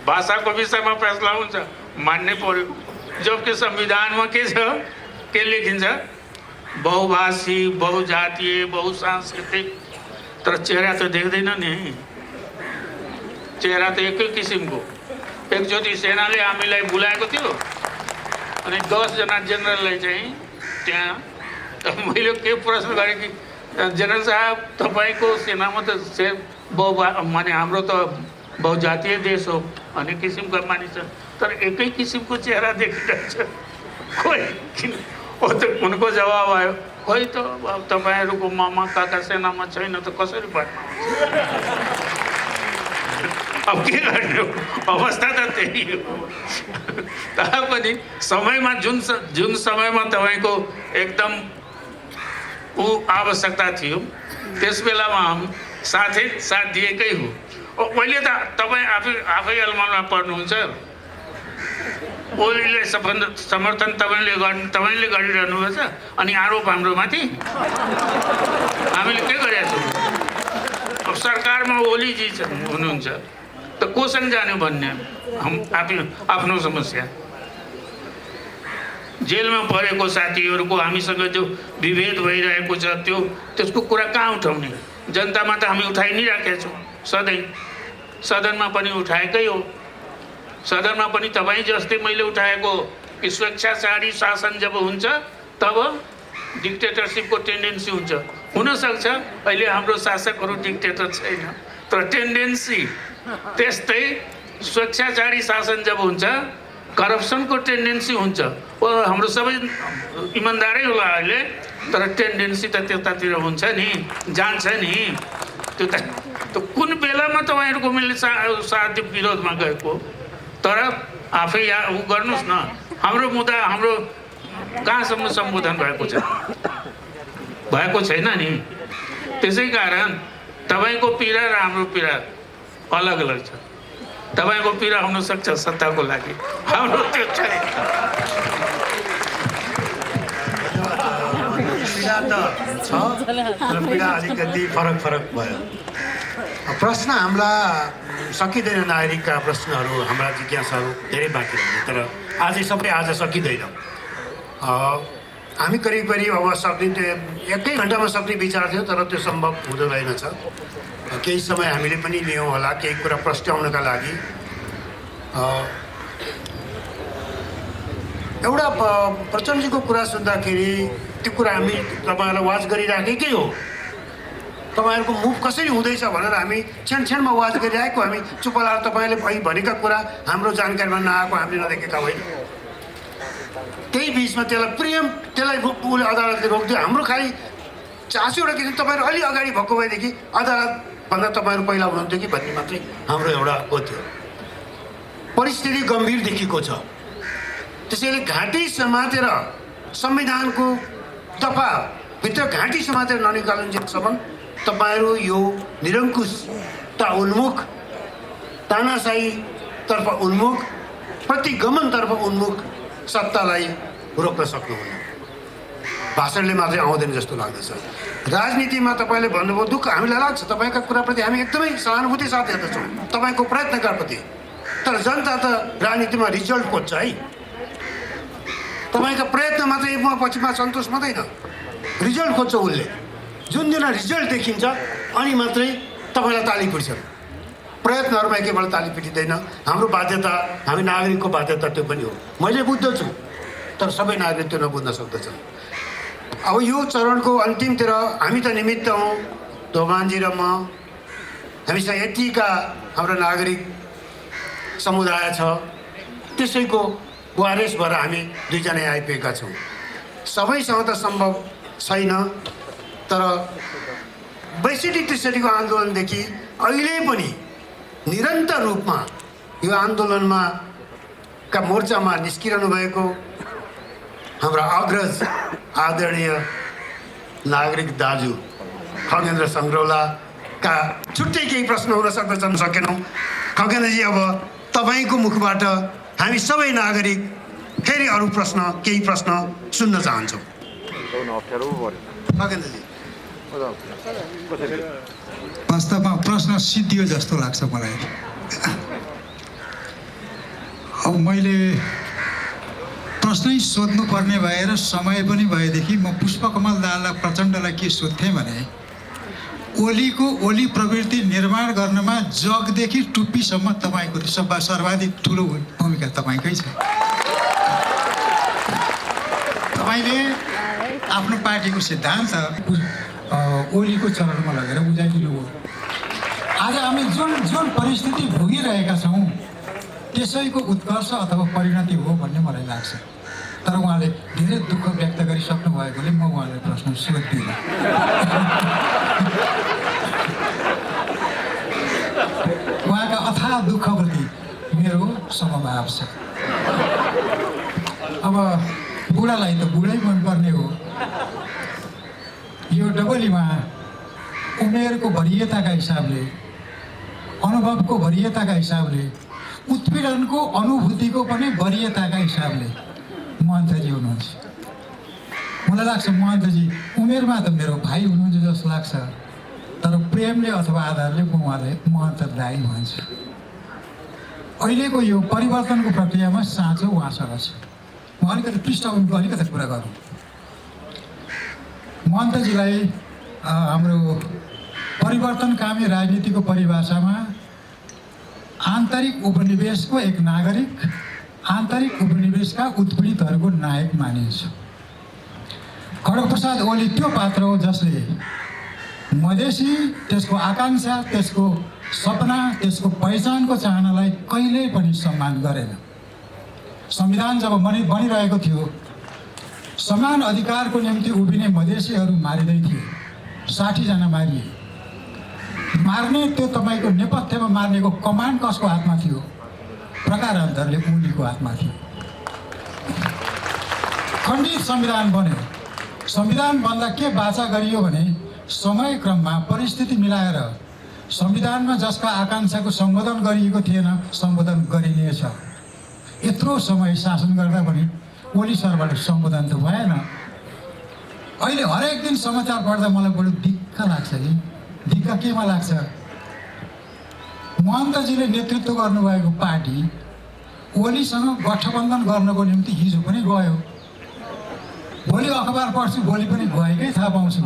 भाषाको विषयमा फैसला हुन्छ, मान्नै पर्यो। जबकि संविधानमा के छ, के लेखिन्छ? बहुभाषी, बहुजातीय, बहुसांस्कृतिक, तर चेहरा त देख्दैन नि, चेहरा त एकै किसिमको। एकचोटि सेनाले हामीलाई बोलाएको थियो अनि 10 जना जेनरललाई चाहिँ त्यहाँ मैले के प्रश्न गरेँ कि जेनरल साहब तपाईँको सेनामा त माने हाम्रो त बहुजातीय देश हो, अनि किसिमका मानिस छ, तर एकै किसिमको चेहरा देखिरहेछ, खोइ किन? उनको जवाब आयो, खोइ त अब तपाईँहरूको मामा काका सेनामा छैन त कसरी भर्ना हुन्छ? अब के गर्ने, अवस्था त त्यही हो। तापनि समयमा जुन समयमा तपाईँको एकदम आवश्यकता थियो, त्यस बेलामा हम साथ दिएकै हो। अहिले त तपाईँ आफै अलमलमा पर्नुहुन्छ, ओलीले समर्थन तपाईँले गरिरहनु भएको छ, अनि आरोप हाम्रो माथि। हामीले के गरेका छौँ? अब सरकारमा ओलीजी हुनुहुन्छ त कोसँग जाने भन्ने आफ्नो समस्या। जेलमा परेको साथीहरूको हामीसँग जो विभेद भइरहेको छ, त्यसको कुरा कहाँ उठाउने? जनतामा त हामी उठाइ नै राखेका छौँ सधैँ, सदनमा पनि उठाएकै हो। सदनमा पनि तपाईँ जस्तै मैले उठाएको कि स्वेच्छाचारी शासन जब हुन्छ तब डिक्टेटरसिपको टेन्डेन्सी हुन्छ। हुनसक्छ अहिले हाम्रो शासकहरू डिक्टेटर छैन, तर टेन्डेन्सी त्यस्तै स्वेच्छाचारी शासन जब हुन्छ करप्सनको टेन्डेन्सी हुन्छ। हाम्रो सबै इमान्दारै होला अहिले, तर टेन्डेन्सी त त्यतातिर हुन्छ नि, जान्छ नि। त्यो त कुन बेलामा तपाईँहरूको मैले साथ विरोधमा गएको, तर आफै ऊ गर्नुहोस् न, हाम्रो मुद्दा हाम्रो कहाँसम्म सम्बोधन भएको छैन नि। त्यसै कारण तपाईँको पीडा र हाम्रो पीडा अलग अलग छ। तपाईँको पीडा हुनसक्छ सत्ताको लागि, हाम्रो त्यो छैन। पीडा त छ, तर पीडा अलिकति फरक भयो। प्रश्न हाम्रा सकिँदैन, नागरिकका प्रश्नहरू, हाम्रा जिज्ञासाहरू धेरै बाँकी रहने, तर आज सकिँदैन। हामी करिब अब सक्ने त्यो 1 घन्टामा सक्ने विचार थियो, तर त्यो सम्भव हुँदो रहेनछ। केही समय हामीले पनि लियौँ होला केही कुरा प्रस्ट्याउनका लागि। एउटा प्रचण्डजीको कुरा सुन्दाखेरि त्यो कुरा हामी तपाईँहरूलाई वाच गरिराखेकै हो। तपाईँहरूको मुभ कसरी हुँदैछ भनेर हामी क्षण वाच गरिरहेको, हामी चुप लाएर तपाईँले भनेका कुरा हाम्रो जानकारीमा नआएको हामीले नदेखेका होइन। त्यही बिचमा त्यसलाई अदालतले रोक्दियो। हाम्रो खालि चासो एउटा के तपाईँहरू अलि अगाडि भएको भएदेखि अदालतभन्दा तपाईँहरू पहिला हुनुहुन्थ्यो कि भन्ने मात्रै हाम्रो एउटा हो थियो। परिस्थिति गम्भीर देखिएको छ, त्यसैले घाँटी समातेर संविधानको दफाभित्र घाँटी समातेर ननिकालुन्जेलसम्म तपाईँहरू यो निरङ्कुशता उन्मुख, तानाशाहीतर्फ उन्मुख, प्रतिगमनतर्फ उन्मुख सत्तालाई रोक्न सक्नुहुन्न। भाषणले मात्रै आउँदैन जस्तो लाग्दछ। राजनीतिमा तपाईँले भन्नुभयो दुःख हामीलाई लाग्छ, तपाईँका कुराप्रति हामी एकदमै सहानुभूति साथ हेर्दछौँ, तपाईँको प्रयत्नका प्रति। तर जनता त राजनीतिमा रिजल्ट खोज्छ है। तपाईँका प्रयत्न मात्रै पछिमा सन्तोष मात्रै न, रिजल्ट खोज्छ उसले। जुन दिन रिजल्ट देखिन्छ अनि मात्रै तपाईँलाई ताली पिट्छ। प्रयत्नहरूमा एकैपल्ट ताली पिटिँदैन। हाम्रो बाध्यता, हामी नागरिकको बाध्यता त्यो पनि हो। मैले बुझ्दछु, तर सबै नागरिक त्यो नबुझ्न सक्दछन्। अब यो चरणको अन्तिमतिर हामी त निमित्त हौँ, दोभानजी र म। हामीसँग यतिका हाम्रो नागरिक समुदाय छ, त्यसैको वारेस भएर हामी दुईजना आइपुगेका छौँ। सबैसँग त सम्भव छैन, तर 62-63 को आन्दोलनदेखि अहिले पनि निरन्तर रूपमा यो आन्दोलनमा का मोर्चामा निस्किरहनु भएको हाम्रा अग्रज आदरणीय नागरिक दाजु खगेन्द्र सङ्ग्रौलाका छुट्टै केही प्रश्न हुन सक्दछन्, सकेनौँ। खगेन्द्रजी, अब तपाईँको मुखबाट हामी सबै नागरिक फेरि अरू प्रश्न, केही प्रश्न सुन्न चाहन्छौँ। खगेन्द्रजी, वास्तवमा प्रश्न सिद्धियो जस्तो लाग्छ मलाई। अब मैले प्रश्नै सोध्नुपर्ने भएर समय पनि भएदेखि म पुष्पकमल दाहाल प्रचण्डलाई के सोध्थेँ भने ओली प्रवृत्ति निर्माण गर्नमा जगदेखि टुप्पीसम्म तपाईँको सर्वाधिक ठुलो भूमिका तपाईँकै छ। तपाईँले आफ्नो पार्टीको सिद्धान्त ओलीको चरणमा लगेर बुझाइदिनुभयो। आज हामी जुन परिस्थिति भोगिरहेका छौँ त्यसैको उत्कर्ष अथवा परिणति हो भन्ने मलाई लाग्छ। तर उहाँले धेरै दुःख व्यक्त गरिसक्नु भएकोले म उहाँलाई प्रश्न सोध्दिनँ। उहाँका अथाह दुःखप्रति मेरो समभाव छ। अब बुढालाई त बुढै मनपर्ने हो। यो डबलीमा उमेरको वरियताका हिसाबले, अनुभवको वरियताका हिसाबले, उत्पीडनको अनुभूतिको पनि वरियताका हिसाबले महन्तजी हुनुहुन्छ। मलाई लाग्छ महन्तजी उमेरमा त मेरो भाइ हुनुहुन्छ जस्तो लाग्छ, तर प्रेमले अथवा आधारले म उहाँलाई महन्त दाइ भन्छु। अहिलेको यो परिवर्तनको प्रक्रियामा साँचो उहाँसँग छ। म अलिकति पृष्ठभूमिको अलिकति कुरा गरौँ। महन्तजीलाई हाम्रो परिवर्तनकामी राजनीतिको परिभाषामा आन्तरिक उपनिवेशको एक नागरिक, आन्तरिक उपनिवेशका उत्पीडितहरूको नायक मानिन्छ। खड्गप्रसाद ओली त्यो पात्र हो जसले मधेसी, त्यसको आकाङ्क्षा, त्यसको सपना, त्यसको पहिचानको चाहनालाई कहिल्यै पनि सम्मान गरेन। संविधान जब बनिरहेको थियो, समान अधिकारको निम्ति उभिने मधेसीहरू मारिँदै थिए। 60 जना मारिए। मार्ने त्यो तपाईँको नेपथ्यमा मार्नेको कमान्ड कसको हातमा थियो? प्रकारान्तरले ओलीको हातमा थियो। खण्डित संविधान बन्यो। संविधान बन्दा के बाचा गरियो भने समय क्रममा परिस्थिति मिलाएर संविधानमा जसका आकाङ्क्षाको सम्बोधन गरिएको थिएन सम्बोधन गरिनेछ। यत्रो समय शासन गर्दा पनि ओली सरबाट सम्बोधन त भएन। अहिले हरेक दिन समाचार पढ्दा मलाई बडो दिक्क लाग्छ कि दिक्क केमा लाग्छ? महन्तजीले नेतृत्व गर्नुभएको पार्टी ओलीसँग गठबन्धन गर्नको निम्ति हिजो पनि गयो। भोलि अखबार पढ्छु, भोलि पनि गएकै थाहा पाउँछु।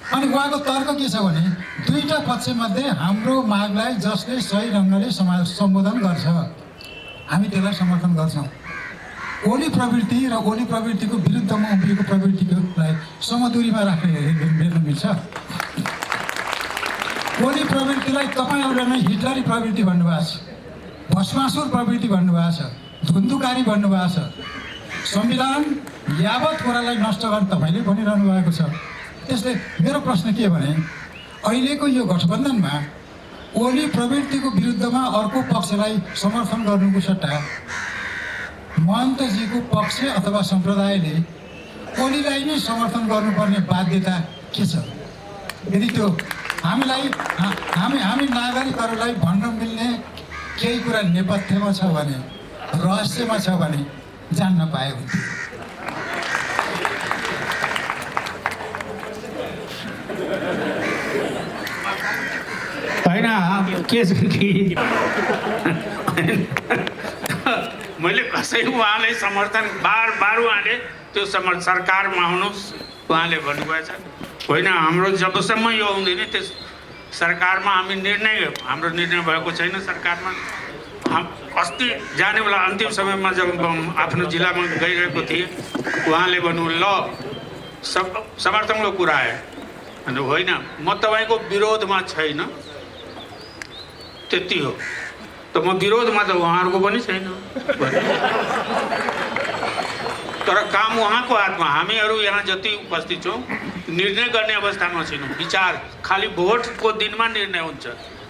अनि उहाँको तर्क के छ भने दुईटा पक्षमध्ये हाम्रो मागलाई जसले सही ढङ्गले सम्बोधन गर्छ हामी त्यसलाई समर्थन गर्छौँ। ओली प्रवृत्ति र ओली प्रवृत्तिको विरुद्धमा उभिएको प्रवृत्तिलाई समदूरीमा राख्न हेर्न मिल्छ। ओली प्रवृत्तिलाई तपाईँहरूले नै हिटलरी प्रवृत्ति भन्नुभएको छ, भस्मासुर प्रवृत्ति भन्नुभएको छ, धुन्धुकारी भन्नुभएको छ। संविधान यावत कुरालाई नष्ट गर्न तपाईँले भनिरहनु भएको छ। त्यसले मेरो प्रश्न के भने अहिलेको यो गठबन्धनमा ओली प्रवृत्तिको विरुद्धमा अर्को पक्षलाई समर्थन गर्नुको सट्टा महन्तजीको पक्ष अथवा सम्प्रदायले ओलीलाई नै समर्थन गर्नुपर्ने बाध्यता के छ? यदि त्यो हामी नागरिकहरूलाई भन्न मिल्ने केही कुरा नेपथ्यमा छ भने, रहस्यमा छ भने जान्न पाए हुन्थ्यो। होइन के छ कि मैले कसै उहाँले समर्थन बार उहाँले त्यो सरकारमा आउनुहोस् उहाँले भन्नुभएछ। होइन हाम्रो जबसम्म यो हुँदैन त्यस सरकारमा हामी हाम्रो निर्णय भएको छैन सरकारमा। अस्ति जाने बेला अन्तिम समयमा जब आफ्नो जिल्लामा गइरहेको थिएँ उहाँले भन्नु ल समर्थनको कुरा आयो अनि होइन म तपाईँको विरोधमा छैन त्यति हो त म विरोधमा त उहाँहरूको पनि छैन तर काम उहाँको हातमा। हामीहरू यहाँ जति उपस्थित छौँ निर्णय गर्ने अवस्थामा छैनौँ। विचार खालि भोटको दिनमा निर्णय हुन्छ।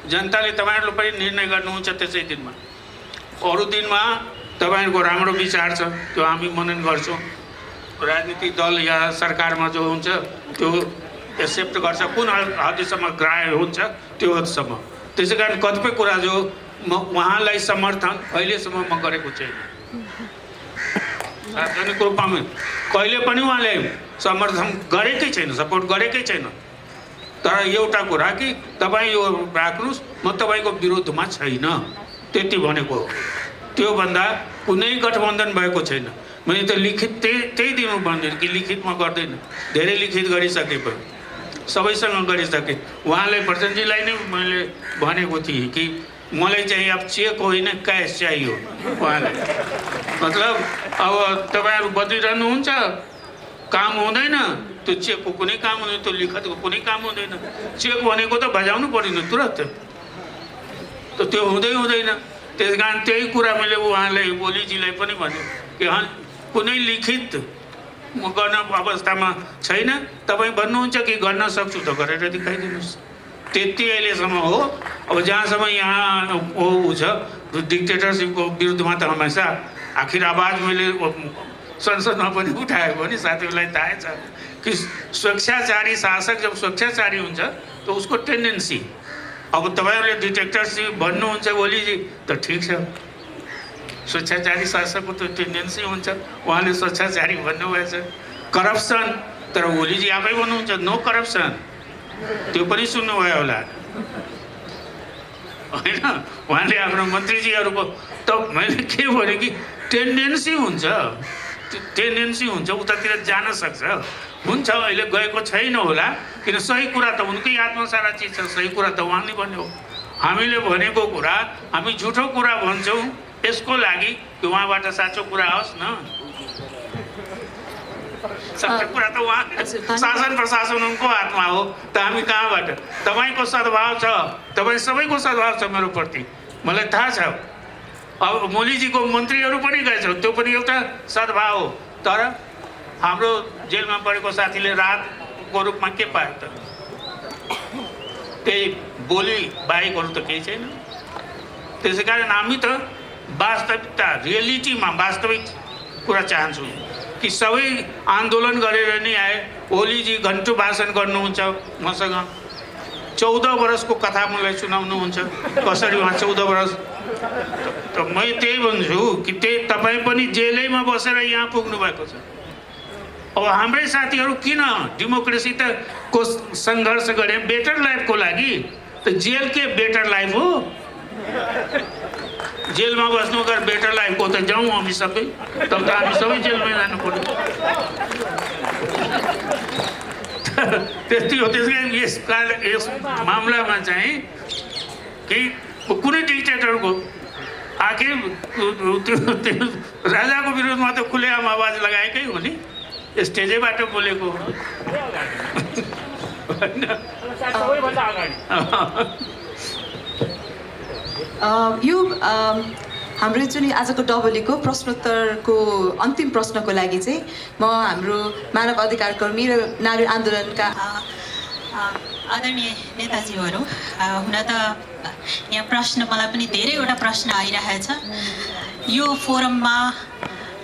जनताले तपाईँहरूले पनि निर्णय गर्नुहुन्छ त्यसै दिनमा। अरू दिनमा तपाईँहरूको राम्रो विचार छ त्यो हामी मनन गर्छौँ। राजनीतिक दल या सरकारमा जो हुन्छ त्यो एक्सेप्ट गर्छ कुन हदसम्म ग्राह्य हुन्छ त्यो हदसम्म। त्यसै कारण कतिपय कुरा जो म उहाँलाई समर्थन अहिलेसम्म म गरेको छैन। सार्वजनिक रूपमा कहिले पनि उहाँले समर्थन गरेकै छैन, सपोर्ट गरेकै छैन। तर एउटा कुरा कि तपाईँ यो राख्नुहोस् म तपाईँको विरोधमा छैन त्यति भनेको हो। त्योभन्दा कुनै गठबन्धन भएको छैन। मैले त लिखित त्यही दिनु भन्दैन कि लिखितमा गर्दैन। धेरै लिखित गरिसके पनि सबैसँग गरिसकेँ। उहाँलाई प्रचण्डजीलाई नै मैले भनेको थिएँ कि मलाई चाहिँ अब चेक होइन क्यास चाहियो। उहाँले मतलब अब तपाईँहरू बदलिरहनुहुन्छ काम हुँदैन त्यो चेकको कुनै काम हुँदैन त्यो लिखतको कुनै काम हुँदैन। चेक भनेको त बजाउनु पर्दैन तुरन्त त त्यो हुँदैन। त्यस कारण त्यही कुरा मैले उहाँलाई ओलीजीलाई पनि भने कि कुनै लिखित म गर्न अवस्थामा छैन। तपाईँ भन्नुहुन्छ कि गर्न सक्छु त गरेर देखाइदिनुहोस् त्यति अहिलेसम्म हो। अब जहाँसम्म यहाँ ऊ छ डिक्टेटरसिपको विरुद्धमा त हमेसा आखिर आवाज मैले संसदमा पनि उठाएको नि साथीहरूलाई थाहै छ कि स्वेच्छाचारी शासक जब स्वेच्छाचारी हुन्छ तो उसको टेन्डेन्सी। अब तपाईँहरूले डिक्टेटरसिप भन्नुहुन्छ ओलीजी त ठिक छ स्वेच्छाचारी शासकको त टेन्डेन्सी हुन्छ उहाँले स्वेच्छाचारी भन्नुभएछ। करप्सन तर ओलीजी आफै भन्नुहुन्छ नो करप्सन त्यो पनि सुन्नुभयो होला होइन। उहाँले आफ्नो मन्त्रीजीहरूको त मैले के भने कि टेन्डेन्सी हुन्छ उतातिर जान सक्छ हुन्छ। अहिले गएको छैन होला किन सही कुरा त उनकै हातमा सारा चिज छ। सही कुरा त उहाँले भन्यो। हामीले भनेको कुरा हामी झुठो कुरा भन्छौँ यसको लागि कि उहाँबाट साँचो कुरा आओस् न। सबै कुरा त उहाँ शासन प्रशासन उनको हातमा हो त हामी कहाँबाट। तपाईँको सद्भाव छ तपाईँ सबैको सद्भाव छ मेरो प्रति मलाई थाहा छ। अब मोलीजीको मन्त्रीहरू पनि गएछ त्यो पनि एउटा सद्भाव हो। तर हाम्रो जेलमा परेको साथीले राहतको रूपमा के पायो त त्यही बोली बाहेकहरू त केही छैन। त्यसै कारण हामी त वास्तविकता रियालिटीमा वास्तविक कुरा चाहन्छौँ कि सबै आन्दोलन गरेर नै आए। ओलीजी घन्टु भाषण गर्नुहुन्छ मसँग 14 वर्षको कथा मलाई सुनाउनुहुन्छ कसरी उहाँ 14 वर्ष त म त्यही भन्छु कि त्यही तपाईँ पनि जेलैमा बसेर यहाँ पुग्नु भएको छ। अब हाम्रै साथीहरू किन डेमोक्रेसी त को सङ्घर्ष गरे बेटर लाइफको लागि त जेल के बेटर लाइफ हो। जेलमा बस्नु अगर बेटर लाइफको त जाउँ हामी सबै तब त हामी सबै जेलमै जानु पर्यो। त्यति हो। त्यस कारण यस मामलामा चाहिँ कि कुनै डिक्टेटरको आखिर त्यो राजाको विरोधमा त खुलेआम आवाज लगाएकै हो नि स्टेजैबाट बोलेको यो हाम्रो जुन आजको डबलीको प्रश्नोत्तरको अन्तिम प्रश्नको लागि चाहिँ म हाम्रो मानव अधिकार कर्मी र नागरिक आन्दोलनका आदरणीय नेताजीहरू हुन त यहाँ प्रश्न मलाई पनि धेरैवटा प्रश्न आइरहेछ। यो फोरममा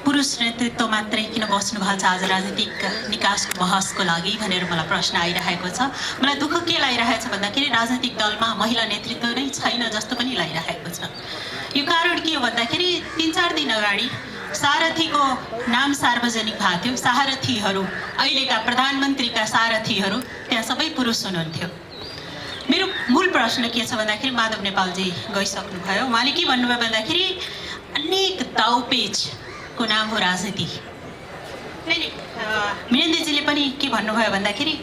पुरुष नेतृत्व मात्रै किन बस्नु भएको छ आज राजनीतिक निकासको बहसको लागि भनेर मलाई प्रश्न आइरहेको छ। मलाई दुःख के लागिरहेछ भन्दाखेरि राजनीतिक दलमा महिला नेतृत्व नै छैन जस्तो पनि लागिरहेको छ। यो कारण के हो भन्दाखेरि 3-4 दिन अगाडि सारथीको नाम सार्वजनिक भएको थियो। सारथीहरू अहिलेका प्रधानमन्त्रीका सारथीहरू त्यहाँ सबै पुरुष हुनुहुन्थ्यो। मेरो मूल प्रश्न के छ भन्दाखेरि माधव नेपालजी गइसक्नुभयो। उहाँले के भन्नुभयो भन्दाखेरि अनेक दाउपेचको नाम हो राजनीति। फेरि वीरेन्द्रजीले पनि के भन्नुभयो भन्दाखेरि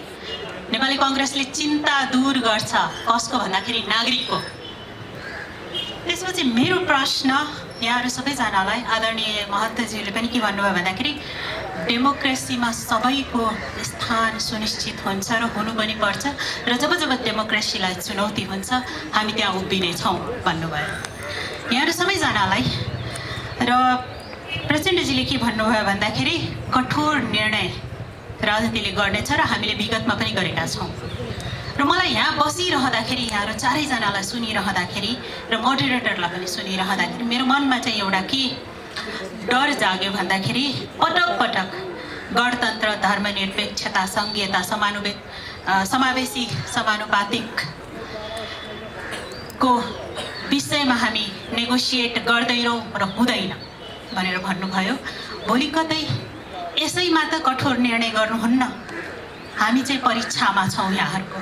नेपाली कङ्ग्रेसले चिन्ता दूर गर्छ कसको भन्दाखेरि नागरिकको। त्यसपछि मेरो प्रश्न यहाँहरू सबैजनालाई, आदरणीय महन्तजीले पनि के भन्नुभयो भन्दाखेरि डेमोक्रेसीमा सबैको स्थान सुनिश्चित हुन्छ र हुनु पनि पर्छ र जब जब डेमोक्रेसीलाई चुनौती हुन्छ हामी त्यहाँ उभिनेछौँ भन्नुभयो यहाँहरू सबैजनालाई। र प्रेसिडेन्टजीले के भन्नुभयो भन्दाखेरि कठोर निर्णय राजनीतिले गर्नेछ र हामीले विगतमा पनि गरेका छौँ। र मलाई यहाँ बसिरहँदाखेरि, यहाँहरू चारैजनालाई सुनिरहँदाखेरि र मोडरेटरलाई पनि सुनिरहँदाखेरि मेरो मनमा चाहिँ एउटा के डर जाग्यो भन्दाखेरि पटक पटक गणतन्त्र, धर्मनिरपेक्षता, सङ्घीयता, समावेशी, समानुपातिकको विषयमा हामी नेगोसिएट गर्दैनौँ र हुँदैन भनेर भन्नुभयो। भोलि कतै यसैमा त कठोर निर्णय गर्नुहुन्न, हामी चाहिँ परीक्षामा छौँ यहाँहरूको।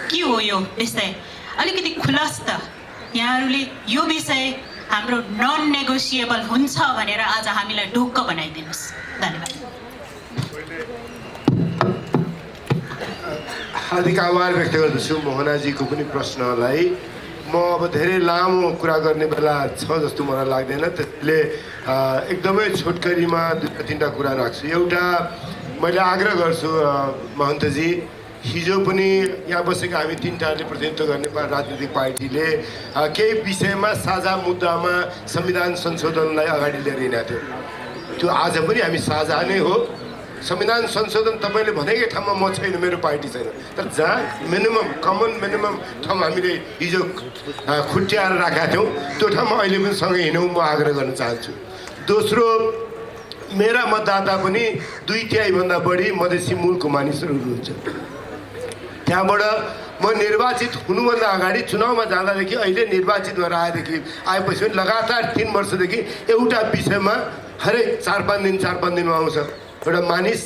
के हो यो विषय? अलिकति खुलस्त यहाँहरूले यो विषय हाम्रो नन नेगोसिएबल हुन्छ भनेर आज हामीलाई ढुक्क बनाइदिनुहोस्। धन्यवाद। हार्दिक आभार व्यक्त गर्दछु मोहनाजीको पनि प्रश्नलाई। म अब धेरै लामो कुरा गर्ने बेला छ जस्तो मलाई लाग्दैन, त्यसले एकदमै छोटकरीमा दुईवटा तिनवटा कुरा राख्छु। एउटा, मैले आग्रह गर्छु महन्तजी, हिजो पनि यहाँ बसेका हामी तिनवटाले प्रतिनिधित्व गर्ने राजनीतिक पार्टीले केही विषयमा साझा मुद्दामा संविधान संशोधनलाई अगाडि लिएर हिँडेको थियो। त्यो आज पनि हामी साझा नै हो। संविधान संशोधन तपाईँले भनेकै ठाउँमा म छैन, मेरो पार्टी छैन, तर जहाँ मिनिमम कमन मिनिमम ठाउँ हामीले हिजो खुट्याएर राखेका थियौँ त्यो ठाउँमा अहिले पनि सँगै हिँडौँ, म आग्रह गर्न चाहन्छु। दोस्रो, मेरा मतदाता पनि 2/3 बढी मधेसी मूलको मानिसहरू हुनुहुन्छ। त्यहाँबाट म निर्वाचित हुनुभन्दा अगाडि चुनावमा जाँदादेखि अहिले निर्वाचित भएर आएपछि पनि लगातार 3 वर्षदेखि एउटा विषयमा हरेक 4-5 दिनमा आउँछ। एउटा मानिस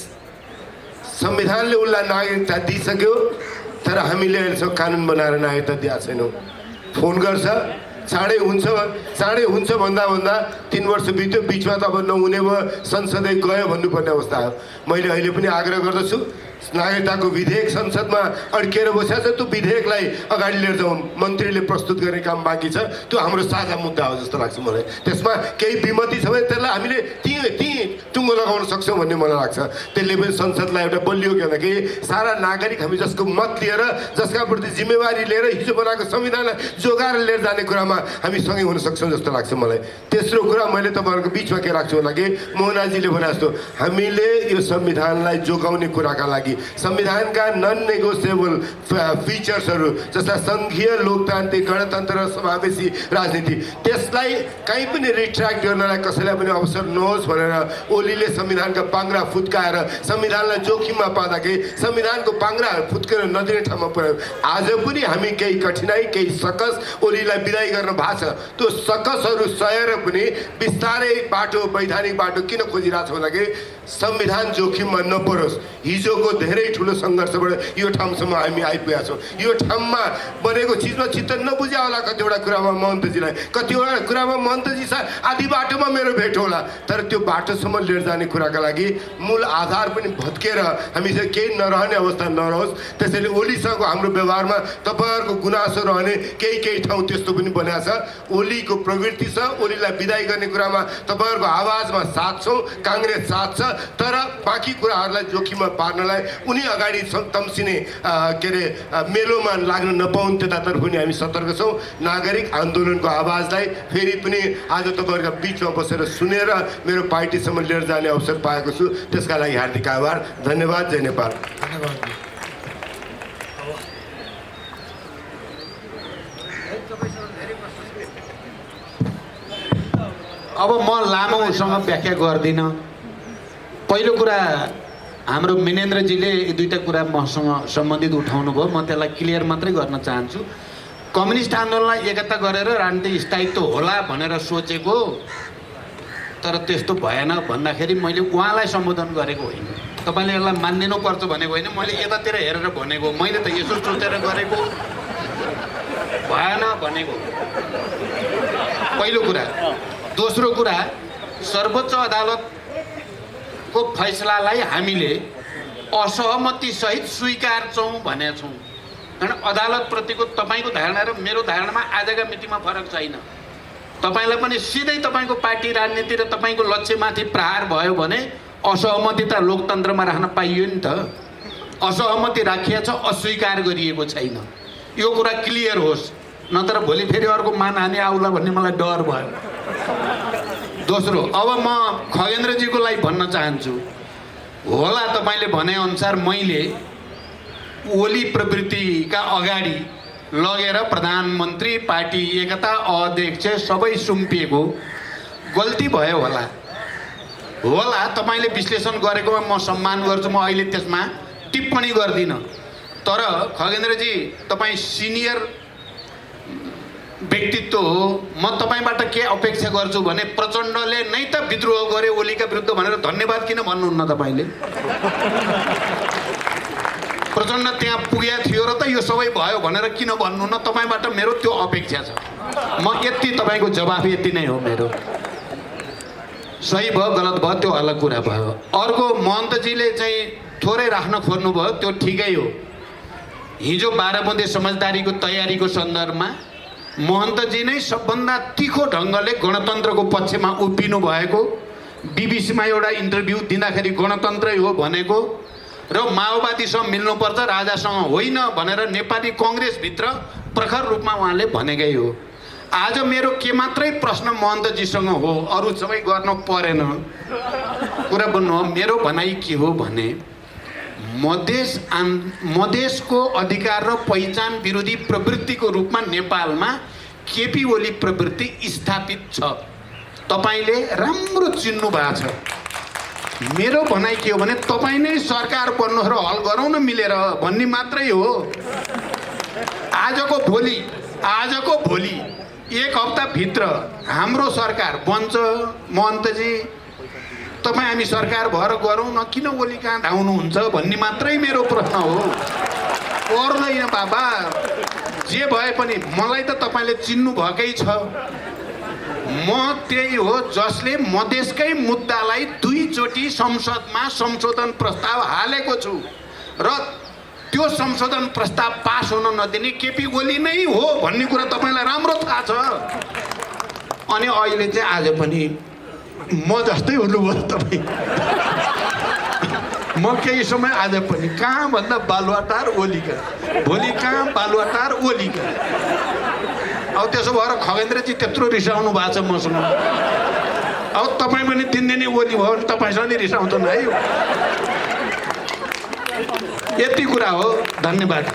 संविधानले उसलाई नागरिकता दिइसक्यो तर हामीले अहिलेसम्म कानुन बनाएर नागरिकता दिएको छैनौँ। फोन गर्छ, चाँडै हुन्छ भन्दा 3 वर्ष बित्यो, बिचमा त अब नहुने भयो, संसदै गयो भन्नुपर्ने अवस्था हो। मैले अहिले पनि आग्रह गर्दछु नागरिकताको विधेयक संसदमा अड्किएर बसेको छ, त्यो विधेयकलाई अगाडि लिएर जाउँ। मन्त्रीले प्रस्तुत गर्ने काम बाँकी छ, त्यो हाम्रो साझा मुद्दा हो जस्तो लाग्छ मलाई। त्यसमा केही विमति छ भने त्यसलाई हामीले ती टुङ्गो लगाउन सक्छौँ भन्ने मलाई लाग्छ। त्यसले पनि संसदलाई एउटा बलियो के भन्दाखेरि सारा नागरिक हामी जसको मत लिएर, जसका प्रति जिम्मेवारी लिएर हिजो बनाएको संविधानलाई जोगाएर लिएर जाने कुरामा हामी सँगै हुन सक्छौँ जस्तो लाग्छ मलाई। तेस्रो कुरा, मैले तपाईँहरूको बिचमा के राख्छु भन्दाखेरि मोहनाजीले भने जस्तो हामीले यो संविधानलाई जोगाउने कुराका लागि संविधानका नन नेगोसिएबल फिचर्सहरू जस्ता सङ्घीय, लोकतान्त्रिक, गणतन्त्र र समावेशी राजनीति, त्यसलाई कहीँ पनि रिट्र्याक्ट गर्नलाई कसैलाई पनि अवसर नहोस् भनेर ओलीले संविधानका पाङ्ग्रा फुत्काएर संविधानलाई जोखिममा पार्दाखेरि संविधानको पाङ्ग्रा फुत्केर नदिने ठाउँमा पुर्यायो। आज पनि हामी केही कठिनाई, केही सकस ओलीलाई विदाई गर्न भएको छ। त्यो सकसहरू सहेर पनि बिस्तारै बाटो, वैधानिक बाटो किन खोजिरहेको छ भन्दाखेरि संविधान जोखिममा नपरोस्। हिजोको धेरै ठुलो सङ्घर्षबाट यो ठाउँसम्म हामी आइपुगेका छौँ। यो ठाउँमा बनेको चिजमा चित्त नबुझ्या होला कतिवटा कुरामा महन्तजीलाई, कतिवटा कुरामा महन्तजी सायद आधी बाटोमा मेरो भेट होला, तर त्यो बाटोसम्म लिएर जाने कुराका लागि मूल आधार पनि भत्केर हामीसँग केही नरहने अवस्था नरहोस्। त्यसैले ओलीसँगको हाम्रो व्यवहारमा तपाईँहरूको गुनासो रहने केही ठाउँ त्यस्तो पनि बनेको छ। ओलीको प्रवृत्ति छ, ओलीलाई विदाई गर्ने कुरामा तपाईँहरूको आवाजमा साथ छौँ, काङ्ग्रेस साथ छ, तर बाँकी कुराहरूलाई जोखिममा पार्नलाई उनी अगाडि तम्सिने मेलोमा लाग्न नपाउन् त्यतातर्फ पनि हामी सतर्क छौँ। नागरिक आन्दोलनको आवाजलाई फेरि पनि आज तपाईँहरूका बिचमा बसेर सुनेर मेरो पार्टीसम्म लिएर जाने अवसर पाएको छु, त्यसका लागि हार्दिक आभार। धन्यवाद। जय नेपाल। अब म लामो उसँग व्याख्या गर्दिनँ। पहिलो कुरा, हाम्रो मिनेन्द्रजीले यी दुईवटा कुरा मसँग सम्बन्धित उठाउनु भयो, म त्यसलाई क्लियर मात्रै गर्न चाहन्छु। कम्युनिस्ट आन्दोलनलाई एकता गरेर राजनीतिक स्थायित्व होला भनेर सोचेको, तर त्यस्तो भएन भन्दाखेरि मैले उहाँलाई सम्बोधन गरेको होइन। तपाईँले यसलाई मानिदिनुपर्छ भनेको होइन, मैले यतातिर हेरेर भनेको, मैले त यसो सोचेर गरेको भएन भनेको पहिलो कुरा। दोस्रो कुरा, सर्वोच्च अदालतको फैसलालाई हामीले असहमतिसहित स्वीकार्छौँ भनेका छौँ। कारण अदालतप्रतिको तपाईँको धारणा र मेरो धारणामा आजका मितिमा फरक छैन। तपाईँलाई पनि सिधै तपाईँको पार्टी राजनीति र तपाईँको लक्ष्यमाथि प्रहार भयो भने असहमति त लोकतन्त्रमा राख्न पाइयो नि त। असहमति राखिएको छ, अस्वीकार गरिएको छैन। यो कुरा क्लियर होस्, नत्र भोलि फेरि अर्को मानहानि आउला भन्ने मलाई डर भयो। दोस्रो, अब म खगेन्द्रजीको लागि भन्न चाहन्छु, होला तपाईँले भनेअनुसार मैले ओली प्रवृत्तिका अगाडि लगेर प्रधानमन्त्री, पार्टी एकता अध्यक्ष सबै सुम्पिएको गल्ती भयो होला तपाईँले विश्लेषण गरेकोमा म सम्मान गर्छु। म अहिले त्यसमा टिप्पणी गर्दिनँ। तर खगेन्द्रजी, तपाईँ सिनियर व्यक्तित्व हो। म तपाईँबाट के अपेक्षा गर्छु भने प्रचण्डले नै त विद्रोह गरे ओलीका विरुद्ध भनेर धन्यवाद किन भन्नुहुन्न तपाईँले? प्रचण्ड त्यहाँ पुगेको थियो र त यो सबै भयो भनेर किन भन्नुहुन्न? तपाईँबाट मेरो त्यो अपेक्षा छ। म यति तपाईँको जवाफ यति नै हो मेरो। सही भयो गलत भयो त्यो अलग कुरा भयो। अर्को, महन्तजीले चाहिँ थोरै राख्न खोज्नुभयो, त्यो ठिकै हो। हिजो 12 बुँदे समझदारीको तयारीको सन्दर्भमा महन्तजी नै सबभन्दा तीखो ढङ्गले गणतन्त्रको पक्षमा उभिनु भएको, बिबिसीमा एउटा इन्टरभ्यू दिँदाखेरि गणतन्त्रै हो भनेको र माओवादीसँग मिल्नुपर्छ राजासँग होइन भनेर नेपाली कङ्ग्रेसभित्र प्रखर रूपमा उहाँले भनेकै हो। आज मेरो के मात्रै प्रश्न महन्तजीसँग हो, अरू सबै गर्न परेन। कुरा भन्नु हो, मेरो भनाइ के हो भने मधेसको अधिकार र पहिचान विरोधी प्रवृत्तिको रूपमा नेपालमा केपी ओली प्रवृत्ति स्थापित छ। तपाईँले राम्रो चिन्नु भएको छ। मेरो भनाइ के हो भने तपाईँ नै सरकार बन्नुहोस् र हल गरौँ न मिलेर भन्ने मात्रै हो। आजको भोलि 1 हप्ताभित्र हाम्रो सरकार बन्छ। महन्तजी, तपाईँ हामी सरकार भएर गरौँ न, किन ओली कहाँ धाउनुहुन्छ भन्ने मात्रै मेरो प्रश्न हो। पर्दैन बाबा, जे भए पनि मलाई त तपाईँले चिन्नु भएकै छ। म त्यही हो जसले मधेसकै मुद्दालाई 2 चोटि संसदमा संशोधन प्रस्ताव हालेको छु र त्यो संशोधन प्रस्ताव पास हुन नदिने केपी ओली नै हो भन्ने कुरा तपाईँलाई राम्रो थाहा छ। अनि अहिले चाहिँ आज पनि म जस्तै हुनुभयो तपाईँ। म केही समय आज पनि कहाँ भन्दा बालुवाटार ओलीका, भोलि कहाँ बालुवाटार ओलीका। अब त्यसो भएर खगेन्द्रजी त्यत्रो रिसाउनु भएको छ मसँग। अब तपाईँ पनि 3 दिने ओली भयो भने तपाईँसँग नि रिसाउँछन् है। यति कुरा हो। धन्यवाद।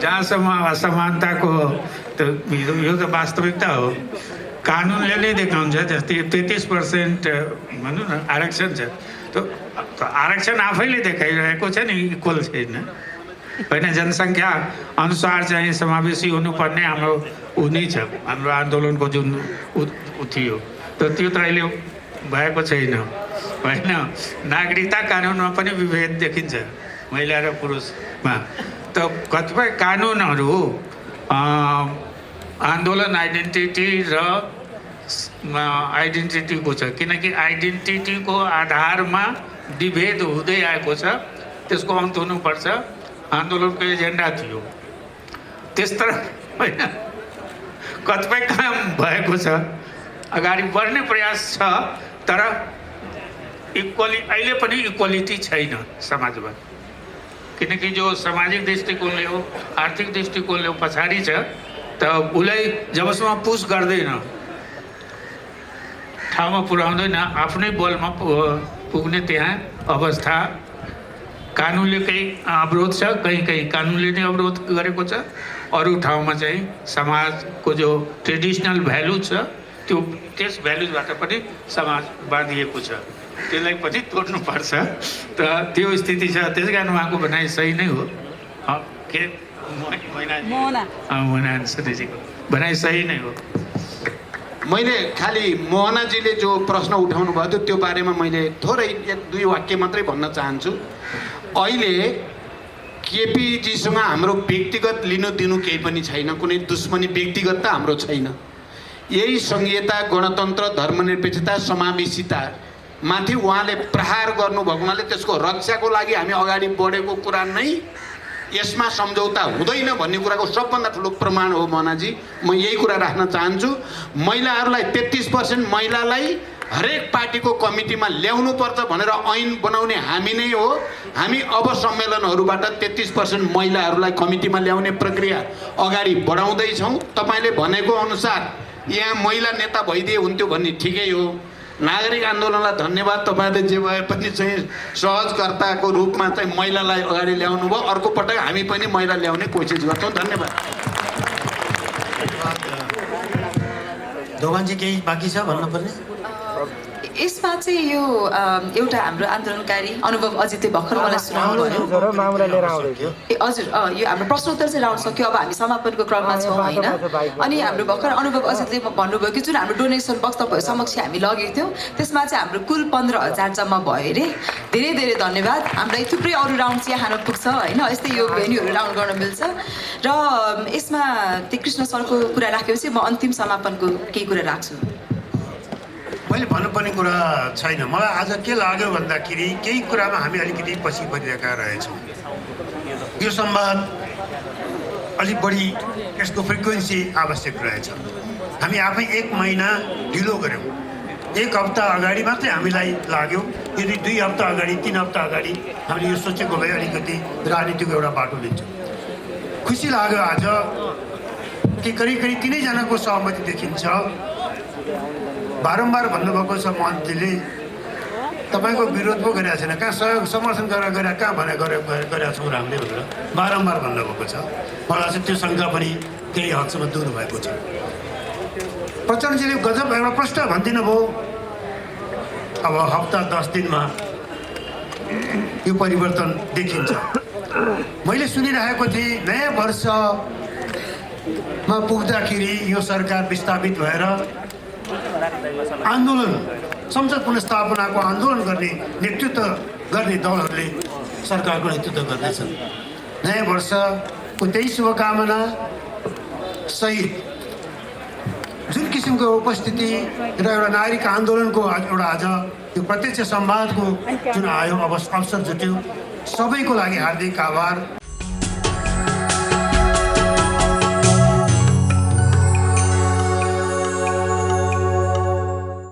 जहाँसम्म असमानताको यो त वास्तविकता हो। कानुनले नै देखाउँछ। जस्तै 33% भनौँ न आरक्षण छ, त आरक्षण आफैले देखाइरहेको छ नि इक्वल छैन होइन। जनसङ्ख्या अनुसार चाहिँ समावेशी हुनुपर्ने हाम्रो ऊ नै छ, हाम्रो आन्दोलनको जुन ऊ थियो, त्यो त अहिले भएको छैन होइन। नागरिकता कानुनमा पनि विभेद देखिन्छ महिला र पुरुषमा। त कतिपय कानुनहरू आन्दोलन आइडेन्टिटी र आइडेन्टिटीको छ, किनकि आइडेन्टिटीको आधारमा विभेद हुँदै आएको छ, त्यसको अन्त हुनुपर्छ। आन्दोलनको एजेन्डा थियो त्यस तरह होइन। कतिपय काम भएको छ, अगाडि बढ्ने प्रयास छ, तर अहिले पनि इक्वालिटी छैन समाजमा। किनकि जो सामाजिक दृष्टिकोणले हो, आर्थिक दृष्टिकोणले पछाडि छ, त उसलाई जबसम्म पुस गर्दैन, ठाउँमा पुर्याउँदैन, आफ्नै बलमा पुग्ने त्यहाँ अवस्था कानुनले केही अवरोध छ, कहीँ कानुनले नै अवरोध गरेको छ। अरू ठाउँमा चाहिँ समाजको जो ट्रेडिसनल भ्यालु छ त्यस भ्यालुजबाट पनि समाज बाँधिएको छ, त्यसलाई पनि तोड्नुपर्छ। त त्यो स्थिति छ। त्यस कारण उहाँको भनाइ सही नै हो। के मोहना सुनेजीको भनाइ सही नै हो। मैले खालि मोहनाजीले जो प्रश्न उठाउनु भयो थियो त्यो बारेमा मैले थोरै 1-2 वाक्य मात्रै भन्न चाहन्छु। अहिले केपीजीसँग हाम्रो व्यक्तिगत लिनु दिनु केही पनि छैन, कुनै दुश्मनी व्यक्तिगत त हाम्रो छैन। यही संहिता, गणतन्त्र, धर्मनिरपेक्षता, समावेशिता माथि उहाँले प्रहार गर्नुभएको हुनाले त्यसको रक्षाको लागि हामी अगाडि बढेको कुरा नै यसमा सम्झौता हुँदैन भन्ने कुराको सबभन्दा ठुलो प्रमाण हो मनाजी। म यही कुरा राख्न चाहन्छु। महिलाहरूलाई 33% महिलालाई हरेक पार्टीको कमिटीमा ल्याउनु पर्छ भनेर ऐन बनाउने हामी नै हो। हामी अब सम्मेलनहरूबाट 33% महिलाहरूलाई कमिटीमा ल्याउने प्रक्रिया अगाडि बढाउँदैछौँ। तपाईँले भनेको अनुसार यहाँ महिला नेता भइदिए हुन्थ्यो भन्ने ठिकै हो। नागरिक आन्दोलनलाई धन्यवाद, तपाईँले जे भए पनि चाहिँ सहजकर्ताको रूपमा चाहिँ महिलालाई अगाडि ल्याउनु भयो। अर्को पटक हामी पनि महिला ल्याउने कोसिस गर्छौँ। धन्यवाद। दोभानजी केही बाँकी छ भन्नुपर्ने? यसमा चाहिँ यो एउटा हाम्रो आन्दोलनकारी अनुभव अजितले भर्खर मलाई सुनाउनु भयो। ए हजुर, यो हाम्रो प्रश्नोत्तर चाहिँ राउन्ड सक्यो। अब हामी समापनको क्रममा छौँ होइन। अनि हाम्रो भर्खर अनुभव अजितले भन्नुभयो कि जुन हाम्रो डोनेसन बक्स तपाईँहरू समक्ष हामी लगेको थियौँ त्यसमा चाहिँ हाम्रो कुल 15,000 जम्मा भयो अरे। धेरै धेरै धन्यवाद। हामीलाई थुप्रै अरू राउन्ड चाहिँ खान पुग्छ होइन। यस्तै यो भेन्यूहरू राउन्ड गर्न मिल्छ। र यसमा त्यो कृष्ण सरको कुरा राखेपछि म अन्तिम समापनको केही कुरा राख्छु। मैले भन्नुपर्ने कुरा छैन। मलाई आज के लाग्यो भन्दाखेरि केही कुरामा हामी अलिकति पछि परिरहेका रहेछौँ। यो संवाद अलिक बढी यसको फ्रिक्वेन्सी आवश्यक रहेछ। हामी आफै 1 महिना ढिलो गऱ्यौँ। 1 हप्ता अगाडि मात्रै हामीलाई लाग्यो। यदि 2 हप्ता अगाडि 3 हप्ता अगाडि हामीले यो सोचेको भए अलिकति राजनीतिको एउटा बाटो लिन्छौँ। खुसी लाग्यो आज कि करिब 3जनाको सहमति देखिन्छ। बारम्बार भन्नुभएको छ मन्त्रीले तपाईँको विरोध पो गरेका छैन, कहाँ सहयोग समर्थन गरेर कहाँ गरेका छौँ हामीले भनेर बारम्बार भन्नुभएको छ। मलाई चाहिँ त्यो शङ्का पनि केही हदसम्म दूर भएको छ। प्रचण्डजीले गजब एउटा प्रश्न भनिदिनु भयो। अब हप्ता 10 दिनमा यो परिवर्तन देखिन्छ। मैले सुनिरहेको थिएँ नयाँ वर्षमा पुग्दाखेरि यो सरकार विस्थापित भएर आन्दोलन संसद पुनर्स्थापनाको आन्दोलन गर्ने नेतृत्व गर्ने दलहरूले सरकारको नेतृत्व गर्दैछन्। नयाँ वर्षको त्यही शुभकामना सहित जुन किसिमको उपस्थिति र एउटा नागरिक आन्दोलनको एउटा आज यो प्रत्यक्ष संवादको जुन आयो अवसर जुट्यो सबैको लागि हार्दिक आभार।